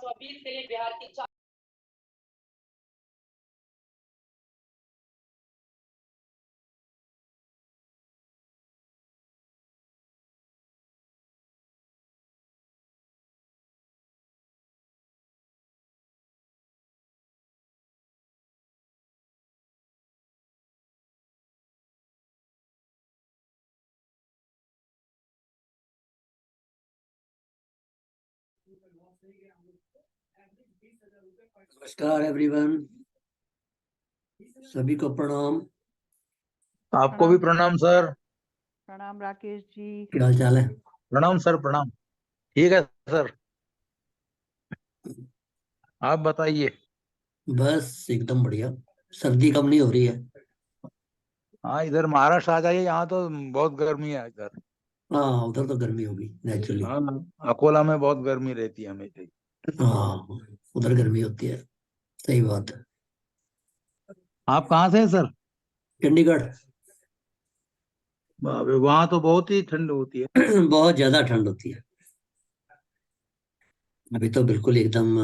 2020 के लिए बिहार की नमस्कार एवरीवन, सभी को प्रणाम। आपको भी प्रणाम सर। प्रणाम राकेश जी। क्या हाल चाल है? प्रणाम सर, प्रणाम। ठीक है सर, आप बताइए। बस एकदम बढ़िया। सर्दी कम नहीं हो रही है। हाँ, इधर महाराष्ट्र आ जाइए, यहाँ तो बहुत गर्मी है इधर। हाँ, उधर तो गर्मी होगी नेचुरली। हाँ, अकोला में बहुत गर्मी रहती है हमेशा। हाँ, उधर गर्मी होती है, सही बात है। आप कहाँ से हैं सर? चंडीगढ़। वहाँ तो बहुत ही ठंड होती है। बहुत ज्यादा ठंड होती है। अभी तो बिल्कुल एकदम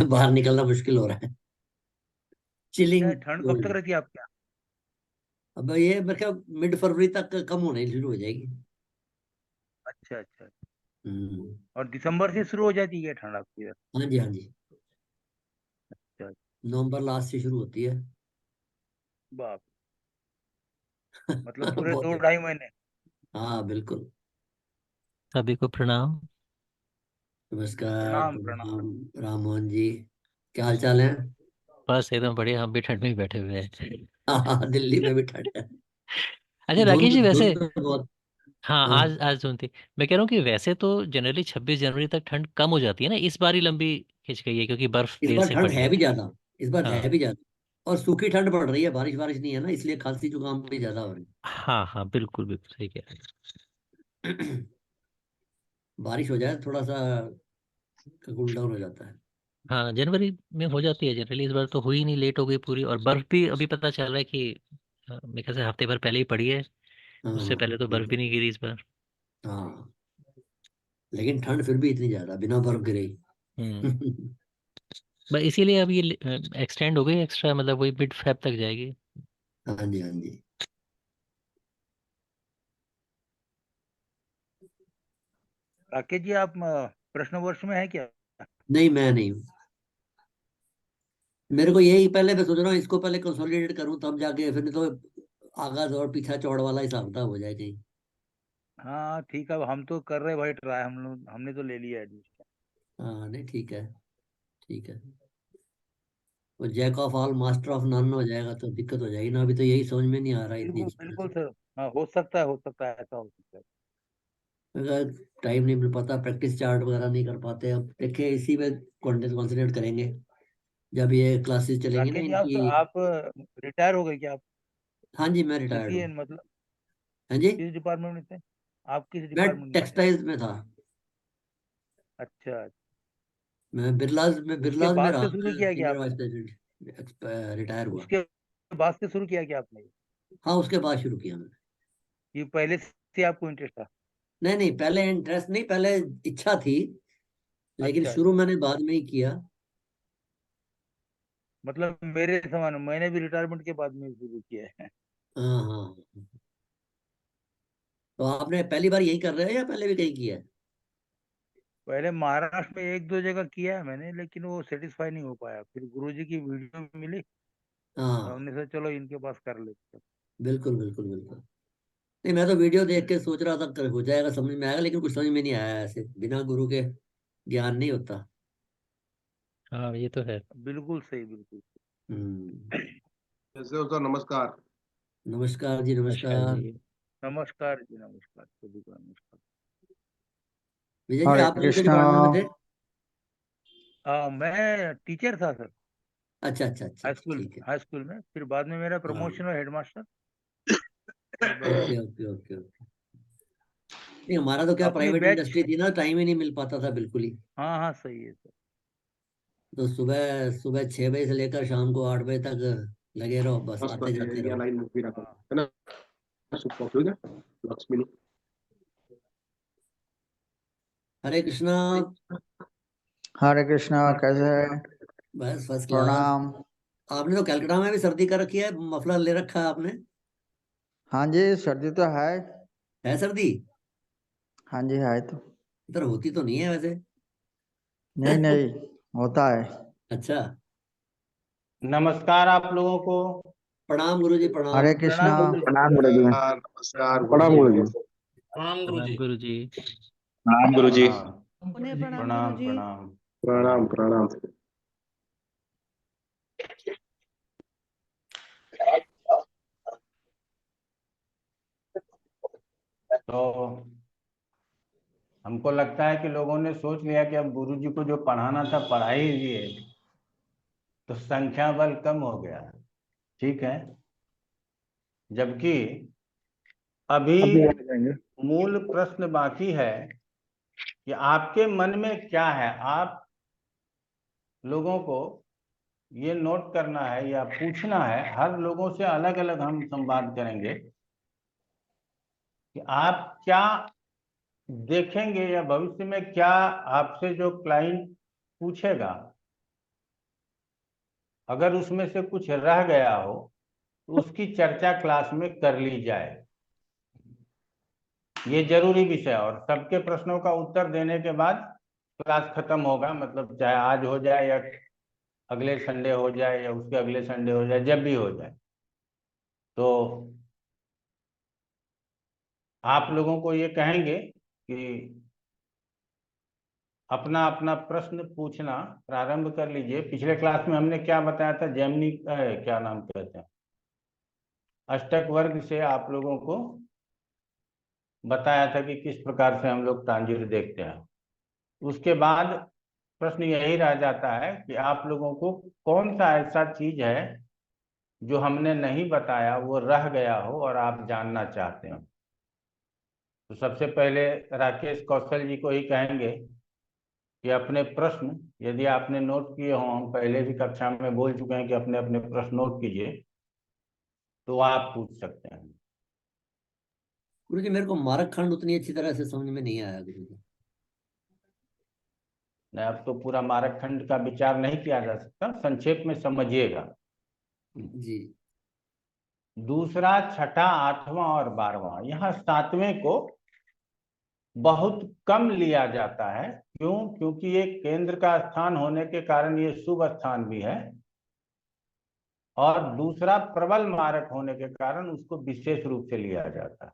बाहर निकलना मुश्किल हो रहा है। चिलिंग ठंड कब तक कोल्ड। रहती है आपके यहाँ? अब ये मेरे ख्याल मिड फरवरी तक कम होने शुरू हो जाएगी। अच्छा अच्छा। हम्म। और दिसंबर से शुरू हो जाती है ठंड आपकी इधर? हाँ जी, हाँ जी। अच्छा। नवंबर लास्ट से शुरू होती है। बाप, मतलब पूरे बहुत दो है। ढाई महीने। हाँ बिल्कुल। सभी को प्रणाम। नमस्कार, प्रणाम प्रणाम। प्रणाम। राम मोहन जी, क्या हाल चाल है? बस एकदम बढ़िया, हम भी ठंड में ही बैठे हुए हैं। हाँ, दिल्ली में भी ठंड है। अच्छा राकेश धुंध जी, वैसे धुंध तो बहुत। हाँ, हाँ, आज आज धुंध थी। मैं कह रहा हूँ कि वैसे तो जनरली 26 जनवरी तक ठंड कम हो जाती है ना, इस बार ही लंबी खिंच गई है क्योंकि बर्फ इस देर बार से ठंड पड़ी है है। भी ज्यादा। इस बार है हाँ भी ज्यादा। और सूखी ठंड पड़ रही है, बारिश बारिश नहीं है ना, इसलिए खांसी जुकाम भी ज्यादा हो रही हाँ हाँ, बिल्कुल बिल्कुल सही कह रहे है। बारिश हो जाए थोड़ा सा, कूल डाउन हो जाता है। हैं। हाँ, जनवरी में हो जाती है जनरली, इस बार तो हुई नहीं, लेट हो गई पूरी। और बर्फ भी अभी पता चल रहा है कि मेरे ख्याल से हफ्ते भर पहले ही पड़ी है। उससे हाँ पहले तो बर्फ भी नहीं गिरी इस बार। हाँ। लेकिन ठंड फिर भी इतनी ज्यादा बिना बर्फ गिरे हम्म। ही। बस इसीलिए अब ये एक्सटेंड हो गई एक्स्ट्रा, मतलब वही मिड फेब तक जाएगी। हाँ जी, हाँ जी। राकेश जी, आप प्रश्न वर्ष में है क्या? नहीं, मैं नहीं हूँ। मेरे को यही पहले, मैं सोच रहा हूँ इसको पहले कंसोलिडेट करूँ तब जाके, फिर नहीं तो आगाज और पीछा चौड़ वाला हिसाब किताब हो जाए कहीं। हाँ ठीक है, अब हम तो कर रहे भाई ट्राई, हम लोग हमने तो ले लिया है एडमिशन। हाँ नहीं, ठीक है। ठीक है। वो jack of all master of none हो जाएगा तो दिक्कत हो जाएगी ना। अभी तो यही समझ में नहीं आ रहा है इतनी बिल्कुल अच्छी तरह बिल्कुल से। सर। हाँ, हो सकता है, ऐसा हो सकता है। अगर टाइम नहीं मिल पाता, प्रैक्टिस चार्ट वगैरह नहीं कर पाते, अब देखिए इसी में कॉन्सेंट्रेट करेंगे जब ये क्लासेस चलेंगी ना राकेश जी, इनकी। आप रिटायर हो गए क्या आप? हाँ जी, मैं रिटायर्ड किसी हूँ। मतलब हाँ जी। किस डिपार्टमेंट में थे? आप किस मैं डिपार्टमेंट में थे? टेक्सटाइल्स में था। अच्छा। उसके बिरलाज में बाद रहा। से शुरू मैं किया क्या सीनियर वाइस आपने? प्रेसिडेंट, रिटायर हुआ। उसके बाद से शुरू किया क्या आपने? हाँ, उसके बाद शुरू किया मैंने। ये पहले से आपको इंटरेस्ट था? नहीं नहीं, पहले इंटरेस्ट नहीं, पहले इच्छा थी, लेकिन अच्छा शुरू अच्छा। मैंने बाद में ही किया। मतलब मेरे समान, मैंने भी रिटायरमेंट के बाद में शुरू किया है। हाँ हाँ। तो आपने पहली बार यही कर रहे हो या पहले भी कहीं किया है? पहले महाराष्ट्र में एक दो जगह किया है मैंने, लेकिन वो सेटिस्फाई नहीं हो पाया। फिर गुरुजी की वीडियो मिली, तो हाँ हमने सोचा चलो इनके पास कर लेते हैं। बिल्कुल बिल्कुल बिल्कुल। नहीं, मैं तो वीडियो देख के सोच रहा था कर हो जाएगा, समझ में आएगा, लेकिन कुछ समझ में नहीं आया। ऐसे बिना गुरु के ज्ञान नहीं होता। हाँ ये तो है। बिल्कुल सही, बिल्कुल हम्म। सही। कैसे हो सर? नमस्कार। नमस्कार जी, नमस्कार नमस्कार। जी। नमस्कार जी, नमस्कार, सभी को नमस्कार। विजय जी, हरे आप कौन से कृष्णा। डिपार्टमेंट में थे? मैं टीचर था सर, अच्छा अच्छा अच्छा अच्छा, ठीक है। हाई स्कूल में। फिर बाद में मेरा हाँ। प्रमोशन हुआ headmaster. Okay okay okay okay. नहीं, हमारा तो क्या अपनी प्राइवेट बैच। इंडस्ट्री थी ना, टाइम ही नहीं मिल पाता था बिल्कुल ही। हाँ हाँ, सही है सर। तो सुबह सुबह 6 बजे से लेकर शाम को 8 बजे तक लगे रहो, बस बस आते जाते इंडिया रहो। लाइन मूवी रखा हाँ है ना? सुपर ठीक है। लक्ष्मी। हरे कृष्णा। हरे कृष्णा, कैसे है? बस फर्स्ट क्लास। प्रणाम। आपने तो कलकत्ता में भी सर्दी कर रखी है, मफलर ले रखा है आपने। हाँ जी, सर्दी तो है सर्दी? हाँ जी है तो। इधर होती तो नहीं है वैसे। नहीं नहीं, होता है। अच्छा। नमस्कार आप लोगों को। प्रणाम गुरुजी, प्रणाम। हरे कृष्णा। प्रणाम गुरु जी। प्रणाम गुरुजी। नमस्कार प्रणाम गुरुजी। गुरुजी। प्रणाम गुरु जी। प्रणाम गुरुजी। प्रणाम उन्हें प्रणाम प्रणाम गुरुजी। प्रणाम। प्रणाम प्रणाम। तो हमको लगता है कि लोगों ने सोच लिया कि अब गुरुजी को जो पढ़ाना था पढ़ा ही दिए, तो संख्या बल कम हो गया। ठीक है, जबकि अभी अभी आ जाएंगे। मूल प्रश्न बाकी है कि आपके मन में क्या है। आप लोगों को ये नोट करना है या पूछना है। हर लोगों से अलग अलग हम संवाद करेंगे कि आप क्या देखेंगे या भविष्य में क्या आपसे जो क्लाइंट पूछेगा, अगर उसमें से कुछ रह गया हो तो उसकी चर्चा क्लास में कर ली जाए। ये जरूरी विषय है और सबके प्रश्नों का उत्तर देने के बाद क्लास खत्म होगा। मतलब चाहे आज हो जाए या अगले संडे हो जाए या उसके अगले संडे हो जाए, जब भी हो जाए। तो आप लोगों को ये कहेंगे कि अपना अपना प्रश्न पूछना प्रारंभ कर लीजिए। पिछले क्लास में हमने क्या बताया था, जेमिनी क्या नाम कहते हैं, अष्टक वर्ग से आप लोगों को बताया था कि किस प्रकार से हम लोग तांजिर देखते हैं। उसके बाद प्रश्न यही रह जाता है कि आप लोगों को कौन सा ऐसा चीज है जो हमने नहीं बताया, वो रह गया हो और आप जानना चाहते हो। तो सबसे पहले राकेश कौशल जी को ही कहेंगे कि अपने प्रश्न, यदि आपने नोट किए हों, हम पहले भी कक्षा में बोल चुके हैं कि अपने अपने प्रश्न नोट कीजिए, तो आप पूछ सकते हैं। गुरुजी मेरे को मारक खंड उतनी अच्छी तरह से समझ में नहीं आया गुरुजी। नहीं, अब तो पूरा मारक खंड का विचार नहीं किया जा सकता, संक्षेप में समझिएगा। जी। दूसरा, छठा, आठवां और 12वां, यहाँ 7वें को बहुत कम लिया जाता है। क्यों? क्योंकि ये केंद्र का स्थान होने के कारण ये शुभ स्थान भी है, और दूसरा प्रबल मारक होने के कारण उसको विशेष रूप से लिया जाता है।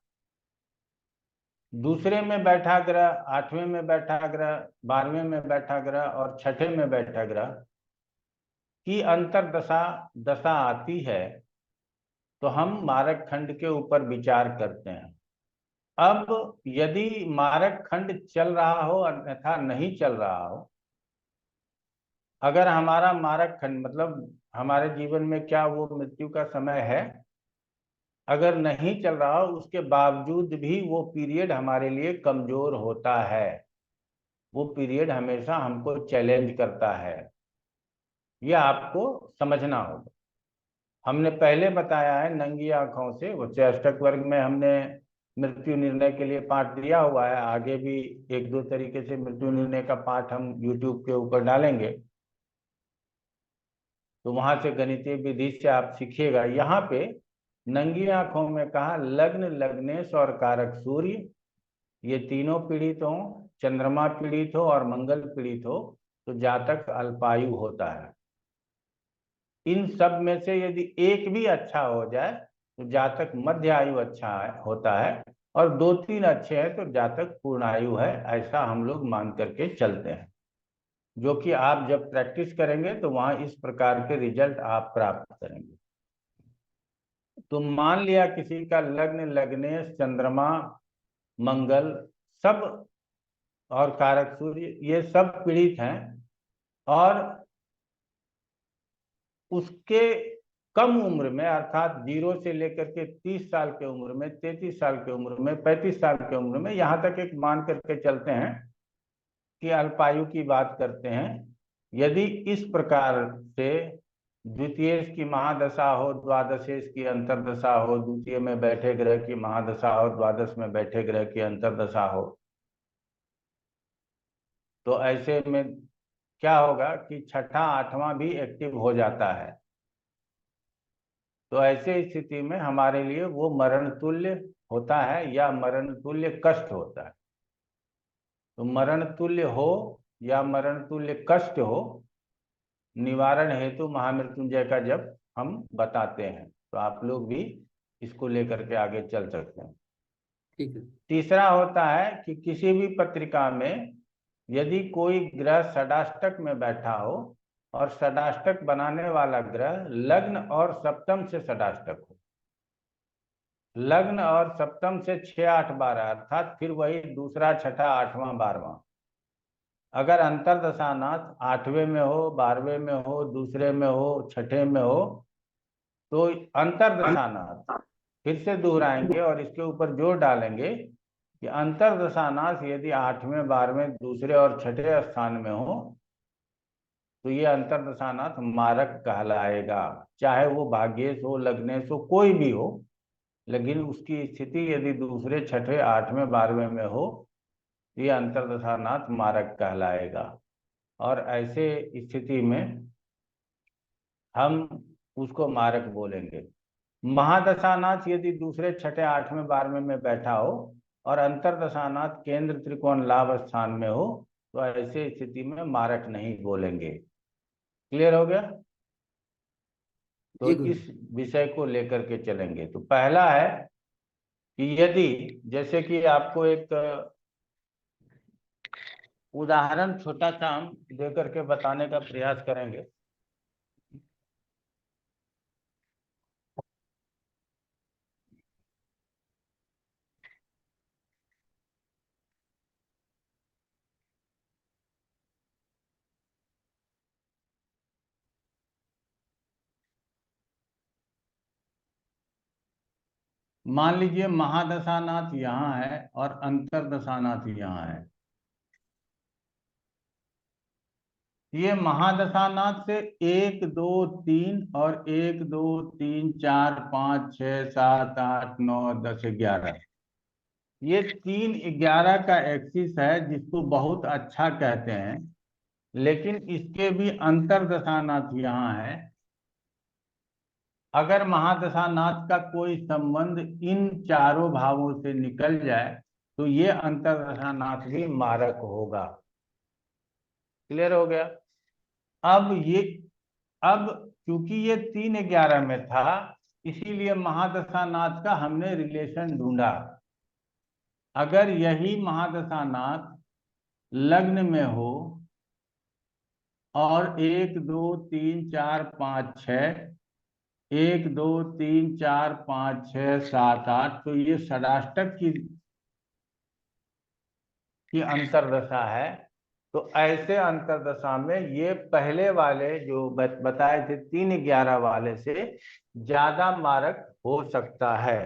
दूसरे में बैठा ग्रह, 8वें में बैठा ग्रह, 12वें में बैठा ग्रह और छठे में बैठा ग्रह की अंतरदशा दशा आती है तो हम मारक खंड के ऊपर विचार करते हैं। अब यदि मारक खंड चल रहा हो अन्यथा नहीं चल रहा हो, अगर हमारा मारक खंड मतलब हमारे जीवन में क्या वो मृत्यु का समय है, अगर नहीं चल रहा हो उसके बावजूद भी वो पीरियड हमारे लिए कमजोर होता है। वो पीरियड हमेशा हमको चैलेंज करता है, यह आपको समझना होगा। हमने पहले बताया है नंगी आंखों से, वो अष्टक वर्ग में हमने मृत्यु निर्णय के लिए पाठ दिया हुआ है। आगे भी एक दो तरीके से मृत्यु निर्णय का पाठ हम YouTube के ऊपर डालेंगे, तो वहां से गणितीय विधि से आप सीखिएगा। यहाँ पे नंगी आंखों में कहा लग्न, लग्नेश और कारक सूर्य, ये तीनों पीड़ित हो, चंद्रमा पीड़ित हो और मंगल पीड़ित हो, तो जातक अल्पायु होता है। इन सब में से यदि एक भी अच्छा हो जाए तो जातक मध्य आयु अच्छा होता है, और 2-3 अच्छे हैं तो जातक पूर्णायु है। ऐसा हम लोग मान करके चलते हैं, जो कि आप जब प्रैक्टिस करेंगे तो वहां इस प्रकार के रिजल्ट आप प्राप्त करेंगे। तो मान लिया किसी का लग्न, लग्नेश, चंद्रमा, मंगल सब और कारक सूर्य ये सब पीड़ित हैं, और उसके कम उम्र में अर्थात 0 से लेकर के 30 साल के उम्र में, 33 साल के उम्र में, 35 साल के उम्र में, यहाँ तक एक मान करके चलते हैं कि अल्पायु की बात करते हैं। यदि इस प्रकार से द्वितीय की महादशा हो, द्वादशेश की अंतरदशा हो, द्वितीय में बैठे ग्रह की महादशा हो, द्वादश में बैठे ग्रह की अंतरदशा हो, तो ऐसे में क्या होगा कि छठा आठवां भी एक्टिव हो जाता है। तो ऐसे स्थिति में हमारे लिए वो मरण तुल्य होता है या मरण तुल्य कष्ट होता है। तो मरण तुल्य हो या मरण तुल्य कष्ट हो, निवारण हेतु महामृत्युंजय का जप हम बताते हैं। तो आप लोग भी इसको लेकर के आगे चल सकते हैं। ठीक है। तीसरा होता है कि किसी भी पत्रिका में यदि कोई ग्रह षडाष्टक में बैठा हो और षडाष्टक बनाने वाला ग्रह लग्न और सप्तम से षडाष्टक हो, लग्न और सप्तम से 6, 8, 12 अर्थात फिर वही दूसरा, छठा, आठवां, 12वां। अगर अंतरदशानाथ 8वें में हो, 12वें में हो, दूसरे में हो, छठे में हो, तो अंतरदशानाथ फिर से दोहराएंगे और इसके ऊपर जोर डालेंगे कि अंतरदशानाथ यदि 8वें, 12वें, दूसरे और छठे स्थान में हो तो ये अंतरदशानाथ मारक कहलाएगा। चाहे वो भाग्येश हो, लग्नेश हो, कोई भी हो, लेकिन उसकी स्थिति यदि दूसरे, छठे, 8वें, 12वें में हो तो ये अंतरदशानाथ मारक कहलाएगा। और ऐसे स्थिति में हम उसको मारक बोलेंगे। महादशानाथ यदि दूसरे, छठे, 8वें, 12वें में बैठा हो और अंतरदशानाथ केंद्र त्रिकोण लाभ स्थान में हो तो ऐसे स्थिति में मारक नहीं बोलेंगे। क्लियर हो गया? तो जी गुरु। इस विषय को लेकर के चलेंगे। तो पहला है कि यदि, जैसे कि आपको एक उदाहरण छोटा सा हम देकर के बताने का प्रयास करेंगे। मान लीजिए महादशानाथ यहाँ है और अंतरदशानाथ यहाँ है। ये महादशानाथ से 1, 2, 3 और 1, 2, 3, 4, 5, 6, 7, 8, 9, 10, 11, ये 3, 11 का एक्सिस है जिसको बहुत अच्छा कहते हैं। लेकिन इसके भी अंतरदशानाथ यहाँ है। अगर महादशानाथ का कोई संबंध इन चारों भावों से निकल जाए तो ये अंतरदशानाथ भी मारक होगा। क्लियर हो गया? अब क्योंकि ये 3, 11 में था, इसीलिए महादशानाथ का हमने रिलेशन ढूंढा। अगर यही महादशानाथ लग्न में हो और 1, 2, 3, 4, 5, 6, 1, 2, 3, 4, 5, 6, 7, 8, तो ये षडाष्टक की अंतरदशा है। तो ऐसे अंतरदशा में ये पहले वाले जो बताए थे 3, 11 वाले से ज्यादा मारक हो सकता है।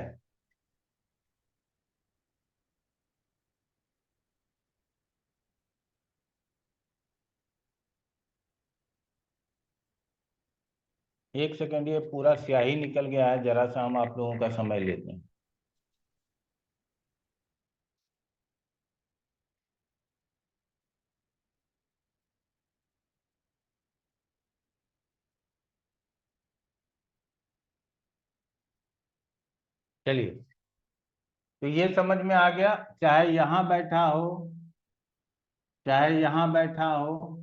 एक सेकंड, ये पूरा स्याही निकल गया है, जरा सा हम आप लोगों का समय लेते हैं। चलिए, तो ये समझ में आ गया। चाहे यहाँ बैठा हो, चाहे यहाँ बैठा हो।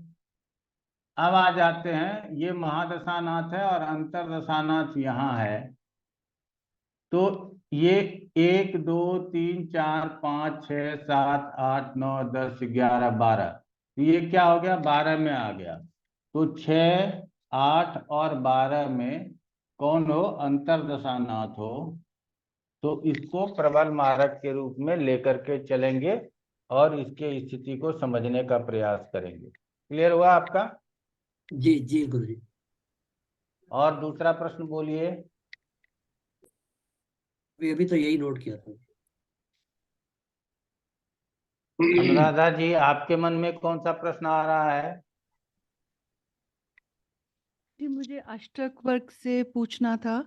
अब आ जाते हैं, ये महादशानाथ है और अंतरदशानाथ यहाँ है। तो ये 1, 2, 3, 4, 5, 6, 7, 8, 9, 10, 11, 12, ये क्या हो गया? 12 में आ गया। तो 6, 8 और 12 में कौन हो? अंतरदशानाथ हो। तो इसको प्रबल मारक के रूप में लेकर के चलेंगे और इसके स्थिति को समझने का प्रयास करेंगे। क्लियर हुआ आपका? जी जी गुरु जी। और दूसरा प्रश्न बोलिए। अभी तो यही नोट किया था। अनुराधा जी, आपके मन में कौन सा प्रश्न आ रहा है? जी मुझे अष्टक वर्ग से पूछना था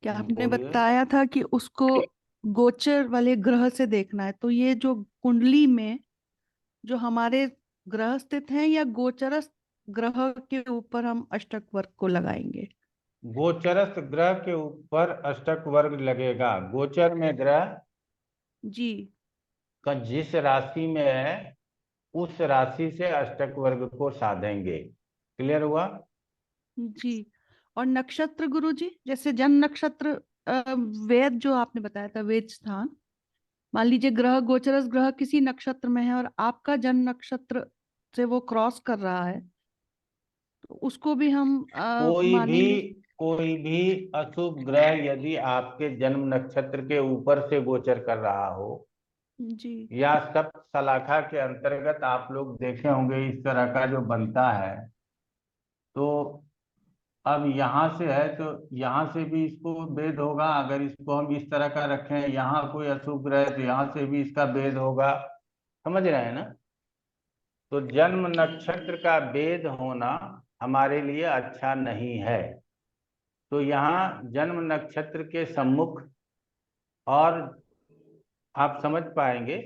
कि आपने बोलिए। बताया था कि उसको गोचर वाले ग्रह से देखना है। तो ये जो कुंडली में जो हमारे ग्रह स्थित हैं या गोचरस्थ ग्रह के ऊपर हम अष्टक वर्ग को लगाएंगे? गोचरस्थ ग्रह के ऊपर अष्टक वर्ग लगेगा। गोचर में ग्रह जी का जिस राशि में है उस राशि से अष्टक वर्ग को साधेंगे। क्लियर हुआ? जी। और नक्षत्र गुरु जी, जैसे जन्म नक्षत्र, वेद जो आपने बताया था, वेद स्थान, मान लीजिए ग्रह गोचरस ग्रह किसी नक्षत्र में है और आपका जन्म नक्षत्र से वो क्रॉस कर रहा है, तो उसको भी हम मानेंगे? कोई भी अशुभ ग्रह यदि आपके जन्म नक्षत्र के ऊपर से गोचर कर रहा हो जी या सप्त शलाखा के अंतर्गत आप लोग देखे होंगे इस तरह का जो बनता है, तो अब यहाँ से है तो यहाँ से भी इसको भेद होगा। अगर इसको हम इस तरह का रखें, यहाँ कोई अशुभ ग्रह है तो यहाँ से भी इसका भेद होगा। समझ रहे हैं ना? तो जन्म नक्षत्र का भेद होना हमारे लिए अच्छा नहीं है। तो यहाँ जन्म नक्षत्र के सम्मुख, और आप समझ पाएंगे,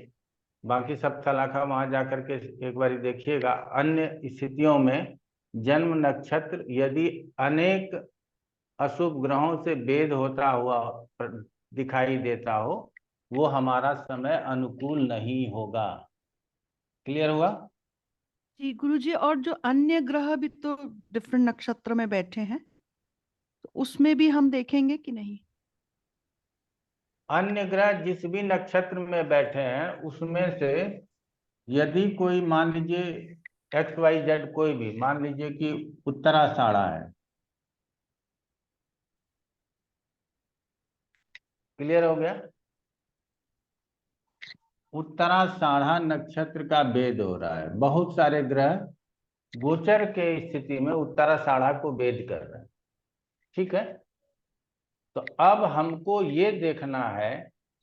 बाकी सब सलाखा वहां जाकर के एक बार देखिएगा। अन्य स्थितियों में जन्म नक्षत्र यदि अनेक अशुभ ग्रहों से भेद होता हुआ दिखाई देता हो, वो हमारा समय अनुकूल नहीं होगा। क्लियर हुआ? जी गुरु जी, और जो अन्य ग्रह भी तो डिफरेंट नक्षत्र में बैठे हैं, तो उसमें भी हम देखेंगे कि नहीं? अन्य ग्रह जिस भी नक्षत्र में बैठे हैं उसमें से यदि कोई, मान लीजिए XYZ, कोई भी मान लीजिए कि उत्तराषाढ़ा है। क्लियर हो गया? उत्तराषाढ़ा नक्षत्र का भेद हो रहा है। बहुत सारे ग्रह गोचर के स्थिति में उत्तराषाढ़ा को भेद कर रहे हैं। ठीक है? तो अब हमको ये देखना है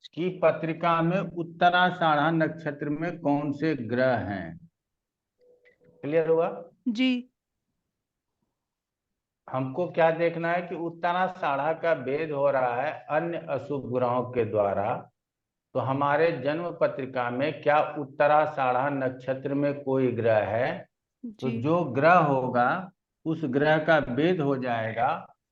कि पत्रिका में उत्तराषाढ़ा नक्षत्र में कौन से ग्रह हैं। क्लियर हुआ? जी हमको क्या देखना है कि उत्तराषाढ़ा का भेद हो रहा है अन्य अशुभ ग्रहों के द्वारा। तो हमारे जन्म पत्रिका में क्या उत्तराषाढ़ा नक्षत्र में कोई ग्रह है? तो जी जो ग्रह होगा उस ग्रह का भेद हो जाएगा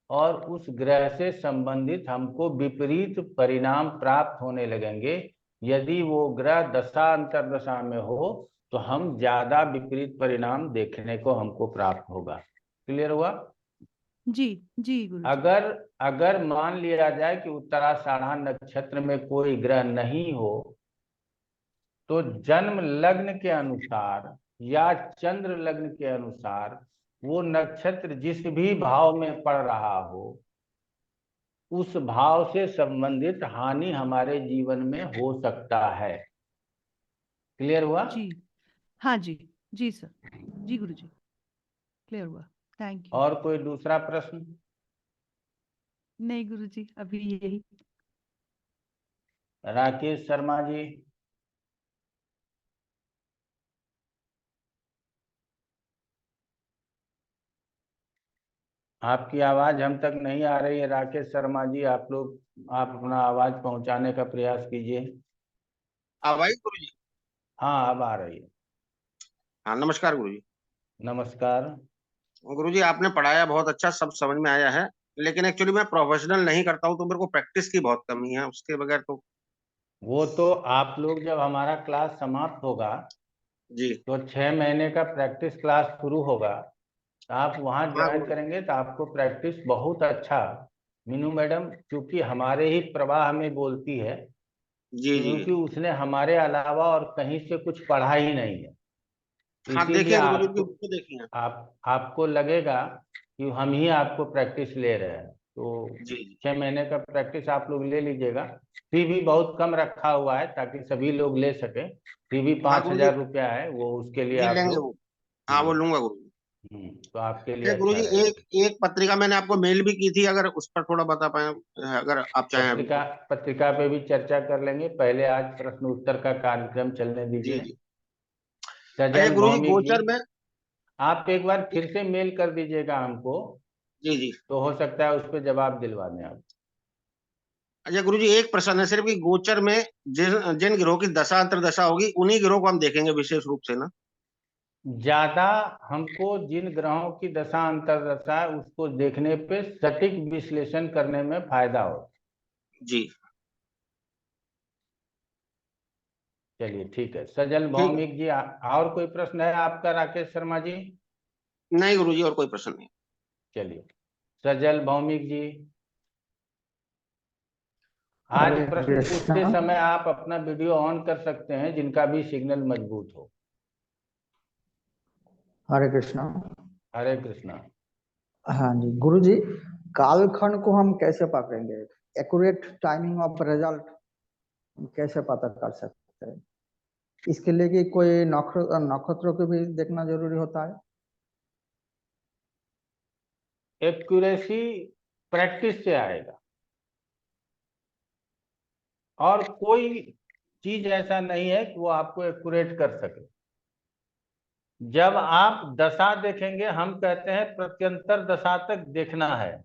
और उस ग्रह से संबंधित हमको विपरीत परिणाम प्राप्त होने लगेंगे। यदि वो ग्रह दशा अंतर्दशा में हो तो हम ज्यादा विपरीत परिणाम देखने को हमको प्राप्त होगा। क्लियर हुआ? जी जी गुरु जी। अगर अगर मान लिया जाए कि उत्तराषाढ़ा नक्षत्र में कोई ग्रह नहीं हो, तो जन्म लग्न के अनुसार या चंद्र लग्न के अनुसार वो नक्षत्र जिस भी भाव में पड़ रहा हो, उस भाव से संबंधित हानि हमारे जीवन में हो सकता है। क्लियर हुआ? जी हाँ जी। जी सर। जी गुरु जी, क्लियर हुआ। Thank you. और कोई दूसरा प्रश्न? नहीं गुरु जी, अभी यही। राकेश शर्मा जी। आपकी आवाज हम तक नहीं आ रही है राकेश शर्मा जी। आप अपना आवाज पहुंचाने का प्रयास कीजिए। आवाज गुरु जी। हाँ, अब आ रही है। हाँ, नमस्कार गुरु जी। नमस्कार। गुरु जी, आपने पढ़ाया बहुत अच्छा, सब समझ में आया है, लेकिन एक्चुअली मैं प्रोफेशनल नहीं करता हूँ तो मेरे को प्रैक्टिस की बहुत कमी है। उसके बगैर तो वो तो आप लोग, जब हमारा क्लास समाप्त होगा जी। तो 6 महीने का प्रैक्टिस क्लास शुरू होगा। आप वहाँ हाँ ज्वाइन गुरु जी। करेंगे तो आपको प्रैक्टिस बहुत अच्छा, मीनू मैडम क्योंकि हमारे ही प्रवाह में बोलती है, जी जी। क्योंकि उसने हमारे अलावा और कहीं से कुछ पढ़ा ही नहीं है। हाँ, इसीलिए देखिए गुरु जी की वीडियो देखी है। आपको लगेगा कि हम ही आपको प्रैक्टिस ले रहे हैं। तो जी जी 6 महीने का प्रैक्टिस आप लोग ले लीजिएगा। फी भी बहुत कम रखा हुआ है ताकि सभी लोग ले सके। फी भी हाँ गुरु जी। 5,000 रुपया है, वो उसके लिए जी आप लेंगे लोग। वो। हाँ, वो लूंगा गुरु जी। तो आपके लिए अच्छा गुरु अच्छा जी, रहेगा। एक एक पत्रिका मैंने आपको मेल भी की थी, अगर उस पर थोड़ा बता पाए, अगर आप चाहें अभी पत्रिका तो। पत्रिका पे भी चर्चा कर लेंगे। पहले आज प्रश्न उत्तर का कार्यक्रम चलने जी दीजिए। जी। अच्छा सजन गुरु जी, भौमिक जी, गोचर में। आप एक बार फिर से मेल कर दीजिएगा हमको, जी जी। तो हो सकता है उस पर जवाब दिलवा दें आप। अच्छा गुरु जी, एक प्रश्न है सिर्फ कि गोचर में जिन जिन ग्रहों की दशा अंतर्दशा होगी उन्हीं ग्रहों को हम देखेंगे विशेष रूप से ना? ज्यादा हमको जिन ग्रहों की दशा अंतर्दशा है उसको देखने पे सटीक विश्लेषण करने में फायदा हो। जी चलिए ठीक है। सजल ठीक। भौमिक जी, और कोई प्रश्न है आपका राकेश शर्मा जी? नहीं गुरुजी, और कोई प्रश्न नहीं। चलिए, सजल भौमिक जी, आज हरे प्रश्न कृष्णा। पूछते समय आप अपना वीडियो ऑन कर सकते हैं, जिनका भी सिग्नल मजबूत हो। हरे कृष्णा। हरे कृष्णा। हाँ जी गुरुजी, कालखंड को हम कैसे पकड़ेंगे? एक्यूरेट टाइमिंग ऑफ रिजल्ट कैसे पता कर सकते हैं? इसके लिए कि कोई नक्षत्रों को भी देखना जरूरी होता है? एक्यूरेसी प्रैक्टिस से आएगा, और कोई चीज ऐसा नहीं है कि वो आपको एक्यूरेट कर सके। जब आप दशा देखेंगे, हम कहते हैं प्रत्यंतर दशा तक देखना है।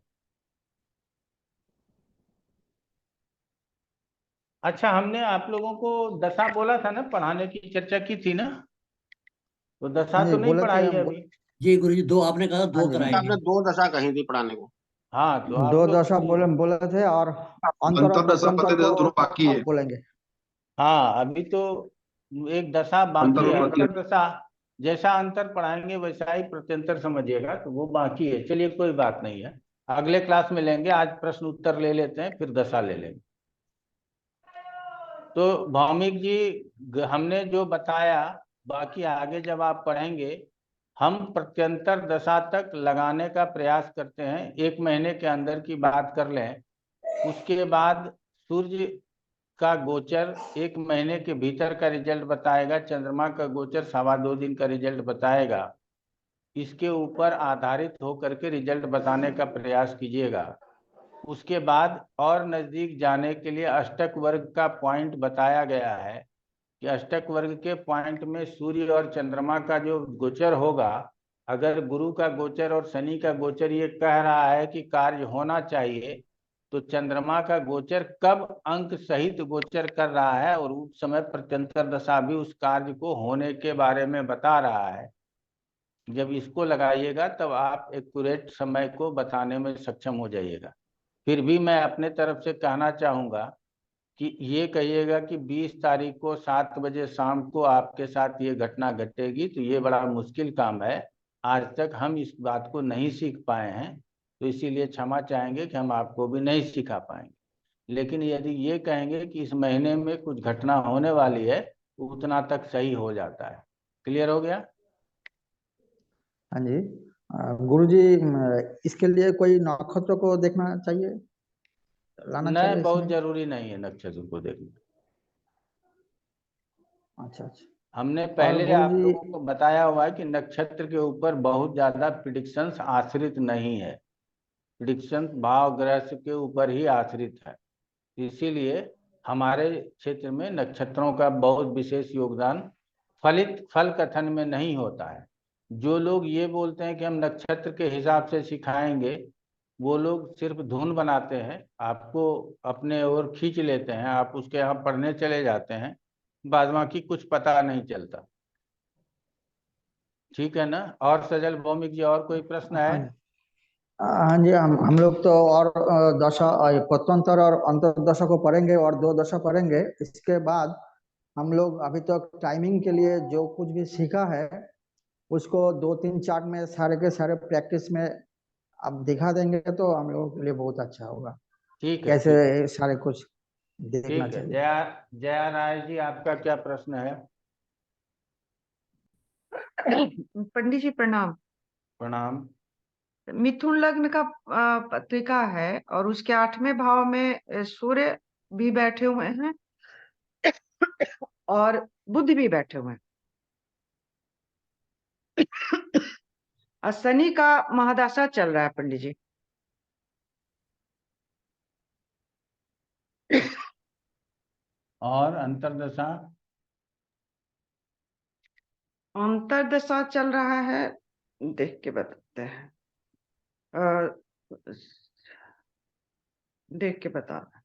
अच्छा, हमने आप लोगों को दशा बोला था ना, पढ़ाने की चर्चा की थी ना, तो दशा हाँ जी तो नहीं बोले थे पढ़ाई है हम। अभी। जी गुरुजी, 2 आपने कहा, हाँ 2 जी कराएंगे। आपने 2 दशा कही थी पढ़ाने को। हाँ, तो आप दो लोग दशा बोले बोले थे, और अंतर और अंतरदशा प्रत्यंतर पते को दोनों बाकी है। आप बोलेंगे? हाँ, अभी तो एक दशा बाकी अंतर है। बाकी है। अंतर दशा जैसा अंतर पढ़ाएंगे वैसा ही प्रत्यंतर समझिएगा, तो वो बाकी है। चलिए, कोई बात नहीं है, अगले क्लास में लेंगे। आज प्रश्न उत्तर ले लेते हैं, फिर दशा ले लेंगे। तो भौमिक जी, हमने जो बताया, बाकी आगे जब आप पढ़ेंगे, हम प्रत्यंतर दशा तक लगाने का प्रयास करते हैं। 1 महीने के अंदर की बात कर लें, उसके बाद सूर्य का गोचर 1 महीने के भीतर का रिजल्ट बताएगा, चंद्रमा का गोचर 2.25 दिन का रिजल्ट बताएगा। इसके ऊपर आधारित होकर के रिजल्ट बताने का प्रयास कीजिएगा। उसके बाद और नजदीक जाने के लिए अष्टक वर्ग का पॉइंट बताया गया है कि अष्टक वर्ग के पॉइंट में सूर्य और चंद्रमा का जो गोचर होगा, अगर गुरु का गोचर और शनि का गोचर ये कह रहा है कि कार्य होना चाहिए, तो चंद्रमा का गोचर कब अंक सहित गोचर कर रहा है और उस समय प्रत्यंतर दशा भी उस कार्य को होने के बारे में बता रहा है। जब इसको लगाइएगा तब आप एक्यूरेट समय को बताने में सक्षम हो जाइएगा। फिर भी मैं अपने तरफ से कहना चाहूंगा कि ये कहिएगा कि 20 तारीख को 7 बजे शाम को आपके साथ ये घटना घटेगी, तो ये बड़ा मुश्किल काम है। आज तक हम इस बात को नहीं सीख पाए हैं, तो इसीलिए क्षमा चाहेंगे कि हम आपको भी नहीं सिखा पाएंगे। लेकिन यदि ये कहेंगे कि इस महीने में कुछ घटना होने वाली है, तो उतना तक सही हो जाता है। क्लियर हो गया? हाँ जी। गुरुजी, इसके लिए कोई नक्षत्र को देखना चाहिए, लाना नहीं, चाहिए बहुत इसमें? जरूरी नहीं है नक्षत्र को देखना। अच्छा अच्छा। हमने और पहले आप गुरुजी, लोगों को बताया हुआ है कि नक्षत्र के ऊपर बहुत ज्यादा प्रिडिक्शंस आश्रित नहीं है। प्रिडिक्शन भाव ग्रह के ऊपर ही आश्रित है। इसीलिए हमारे क्षेत्र में नक्षत्रों का बहुत विशेष योगदान फलित फल कथन में नहीं होता है। जो लोग ये बोलते हैं कि हम नक्षत्र के हिसाब से सिखाएंगे, वो लोग सिर्फ धुन बनाते हैं, आपको अपने ओर खींच लेते हैं, आप उसके यहाँ पढ़ने चले जाते हैं, बाद बाकी कुछ पता नहीं चलता। ठीक है ना? और सजल भौमिक जी, और कोई प्रश्न है? हाँ जी। हाँ जी, हम लोग तो और दशा, पतंतर और अंतर्दशा को पढ़ेंगे, और 2 दशा पढ़ेंगे। इसके बाद हम लोग अभी तक टाइमिंग के लिए जो कुछ भी सीखा है, उसको 2 3 4 में सारे के सारे प्रैक्टिस में अब दिखा देंगे, तो हम लोगों के लिए बहुत अच्छा होगा। ठीक है, ठीक है। कैसे सारे कुछ देखना ठीक है, चाहिए? जया जया राय जी, आपका क्या प्रश्न है? पंडित जी प्रणाम। प्रणाम। मिथुन लग्न का पत्रिका है, और उसके 8वें भाव में सूर्य भी बैठे हुए हैं और बुध भी बैठे हुए हैं, और शनि का महादशा चल रहा है पंडित जी। और अंतर्दशा? अंतर्दशा चल रहा है, देख के बताते हैं, अ, देख के बता रहे हैं।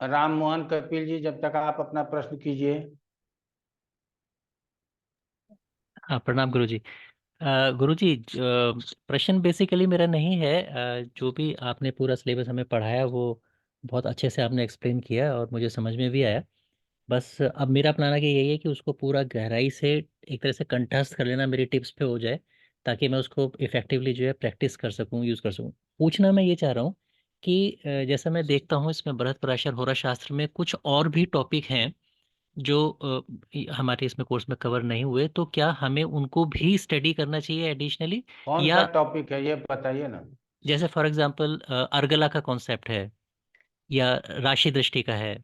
राम मोहन कपिल जी, जब तक आप अपना प्रश्न कीजिए। हाँ, प्रणाम गुरुजी। गुरुजी, प्रश्न बेसिकली मेरा नहीं है। जो भी आपने पूरा सिलेबस हमें पढ़ाया वो बहुत अच्छे से आपने एक्सप्लेन किया और मुझे समझ में भी आया। बस अब मेरा प्लान आगे यही है कि उसको पूरा गहराई से एक तरह से कंठस्थ कर लेना मेरी टिप्स पे हो जाए, ताकि मैं उसको इफेक्टिवली जो है प्रैक्टिस कर सकूं, यूज़ कर सकूं। पूछना मैं ये चाह रहा हूँ कि जैसा मैं देखता हूँ इसमें बृहत पराशर होरा शास्त्र में कुछ और भी टॉपिक हैं जो हमारे इसमें कोर्स में कवर नहीं हुए, तो क्या हमें उनको भी स्टडी करना चाहिए एडिशनली? कौन सा या टॉपिक है ये बताइए ना। जैसे फॉर एग्जांपल अर्गला का कॉन्सेप्ट है या राशि दृष्टि का है।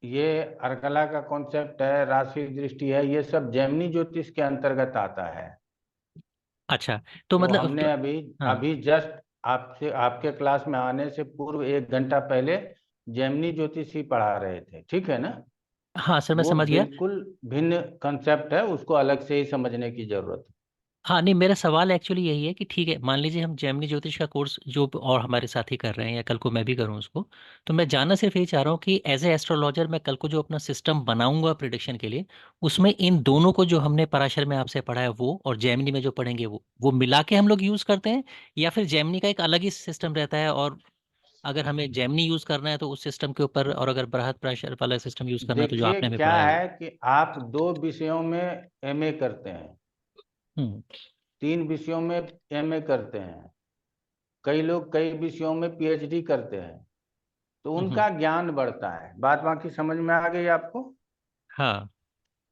ये अर्गला का कॉन्सेप्ट है, राशि दृष्टि है, ये सब जैमिनी ज्योतिष के अंतर्गत आता है। अच्छा, तो तो मतलब हमने अभी हाँ अभी जस्ट आपसे आपके क्लास में आने से पूर्व 1 घंटा पहले जैमिनी ज्योतिष ही पढ़ा रहे थे, ठीक है ना। हाँ सर, मैं वो समझ गया। बिल्कुल भिन्न कंसेप्ट है, उसको अलग से ही समझने की जरूरत है। हाँ नहीं, मेरा सवाल एक्चुअली यही है कि ठीक है, मान लीजिए हम जेमिनी ज्योतिष का कोर्स जो और हमारे साथी कर रहे हैं या कल को मैं भी करूँ उसको, तो मैं जानना सिर्फ ये चाह रहा हूँ कि एज ए एस्ट्रोलॉजर मैं कल को जो अपना सिस्टम बनाऊंगा प्रिडिक्शन के लिए, उसमें इन दोनों को जो हमने पराशर में आपसे पढ़ा है वो और जेमिनी में जो पढ़ेंगे वो मिला के हम लोग यूज़ करते हैं, या फिर जेमिनी का एक अलग ही सिस्टम रहता है, और अगर हमें जेमिनी यूज़ करना है तो उस सिस्टम के ऊपर, और अगर बृहत पराशर वाला सिस्टम यूज़ करना है तो जो देखिए आपने हमें क्या पढ़ाया वो। है कि आप 2 विषयों में एमए करते हैं, हम्म 3 विषयों में एमए करते हैं, कई लोग कई विषयों में पीएचडी करते हैं, तो हम्म, उनका ज्ञान बढ़ता है। बात बाकी समझ में आ गई आपको। हाँ।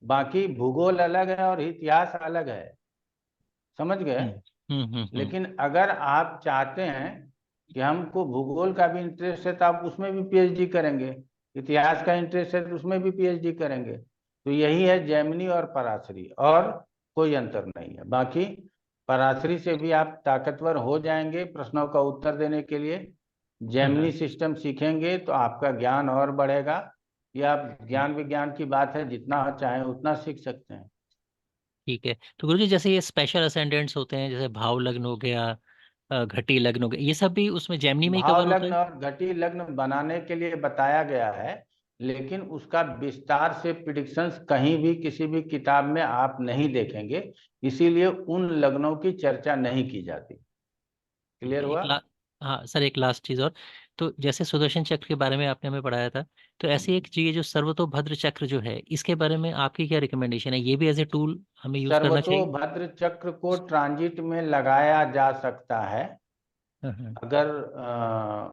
बाकी भूगोल अलग है और इतिहास अलग है, समझ गए। हम्म लेकिन अगर आप चाहते हैं कि हमको भूगोल का भी इंटरेस्ट है तो आप उसमें भी पीएचडी करेंगे, इतिहास का इंटरेस्ट है तो उसमें भी पीएचडी करेंगे। तो यही है जैमिनी और पराशरी, और कोई अंतर नहीं है। बाकी पराशरी से भी आप ताकतवर हो जाएंगे प्रश्नों का उत्तर देने के लिए। जैमिनी सिस्टम सीखेंगे तो आपका ज्ञान और बढ़ेगा। ये आप ज्ञान विज्ञान की बात है, जितना चाहें उतना सीख सकते हैं। ठीक है, तो गुरुजी जैसे ये स्पेशल असेंडेंट्स होते हैं, जैसे भाव लग्न हो गया, घटी लग्न हो गया, ये सब भी उसमें जेमिनी में ही कवर भाव होता लग्न है? और घटी लग्न बनाने के लिए बताया गया है, लेकिन उसका विस्तार से प्रिडिक्शंस कहीं भी किसी भी किताब में आप नहीं देखेंगे, इसीलिए उन लग्नों की चर्चा नहीं की जाती। ठीक क्लियर है, हुआ। हाँ सर, एक लास्ट चीज़ और। तो जैसे सुदर्शन चक्र के बारे में आपने हमें पढ़ाया था, तो ऐसी एक चीज़ जो सर्वतोभद्र चक्र जो है, इसके बारे में आपकी क्या रिकमेंडेशन है? ये भी एज ए टूल हमें यूज़ करना चाहिए? सर्वतोभद्र चक्र को ट्रांजिट में लगाया जा सकता है। हाँ। अगर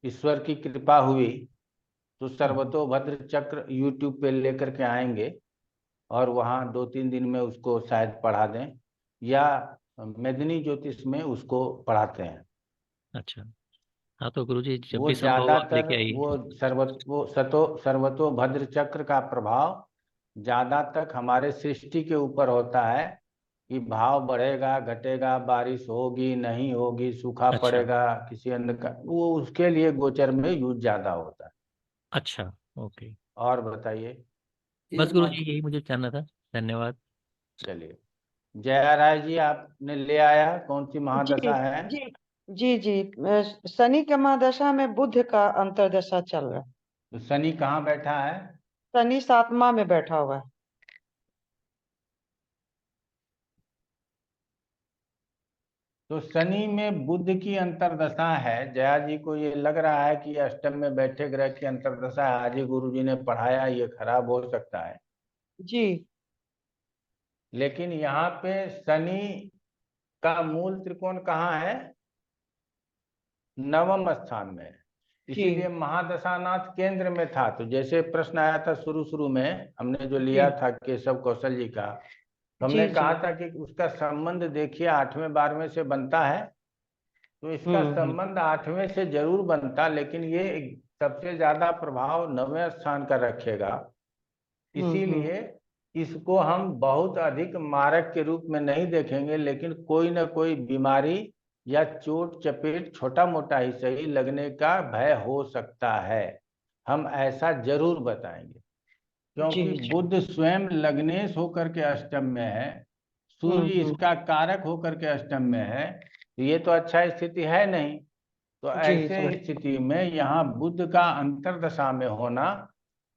ईश्वर की कृपा हुई तो हम्म, सर्वतोभद्र चक्र यूट्यूब पे लेकर के आएंगे और वहाँ 2-3 दिन में उसको शायद पढ़ा दें, या मेदिनी ज्योतिष में उसको पढ़ाते हैं। अच्छा। हाँ तो गुरुजी जब वो भी संभव हो आप ज्यादातर लेके आइए। वो सर्वतोभद्र चक्र का प्रभाव ज्यादा तक हमारे सृष्टि के ऊपर होता है, कि भाव बढ़ेगा घटेगा, बारिश होगी नहीं होगी, सूखा अच्छा। पड़ेगा, किसी अन्न का, वो उसके लिए गोचर में यूज ज्यादा होता है। अच्छा। ओके। और बताइए। बस गुरुजी यही मुझे जानना था। धन्यवाद। चलिए, जया राय जी आपने ले आया, कौन सी जी महादशा है। जी जी शनि के महादशा में बुध का अंतर्दशा चल रहा है। तो शनि कहाँ बैठा है। शनि 7वां में बैठा हुआ है। तो शनि में बुध की अंतर्दशा है। जया जी को ये लग रहा है कि अष्टम में बैठे ग्रह की अंतर्दशा है, आज ही गुरु जी ने पढ़ाया, ये खराब हो सकता है। जी लेकिन यहाँ पे शनि का मूल त्रिकोण कहाँ है, नवम स्थान में है। जी इसीलिए महादशानाथ केंद्र में था। तो जैसे प्रश्न आया था शुरू शुरू में, हमने जो लिया जी था केशव कौशल जी का, तो हमने जी जी कहा था कि उसका संबंध देखिए 8वें 12वें से बनता है। तो इसका हम्म। संबंध 8वें से जरूर बनता, लेकिन ये सबसे ज्यादा प्रभाव 9वें स्थान का रखेगा। हम्म। इसीलिए इसको हम बहुत अधिक मारक के रूप में नहीं देखेंगे, लेकिन कोई ना कोई बीमारी या चोट चपेट छोटा मोटा ही सही लगने का भय हो सकता है, हम ऐसा जरूर बताएंगे। जी क्योंकि जी बुध स्वयं लग्नेश होकर के अष्टम में है, सूर्य हम्म। इसका कारक होकर के अष्टम में है, तो ये तो अच्छा स्थिति है नहीं। तो जी ऐसे जी स्थिति में यहाँ बुध का अंतर्दशा में होना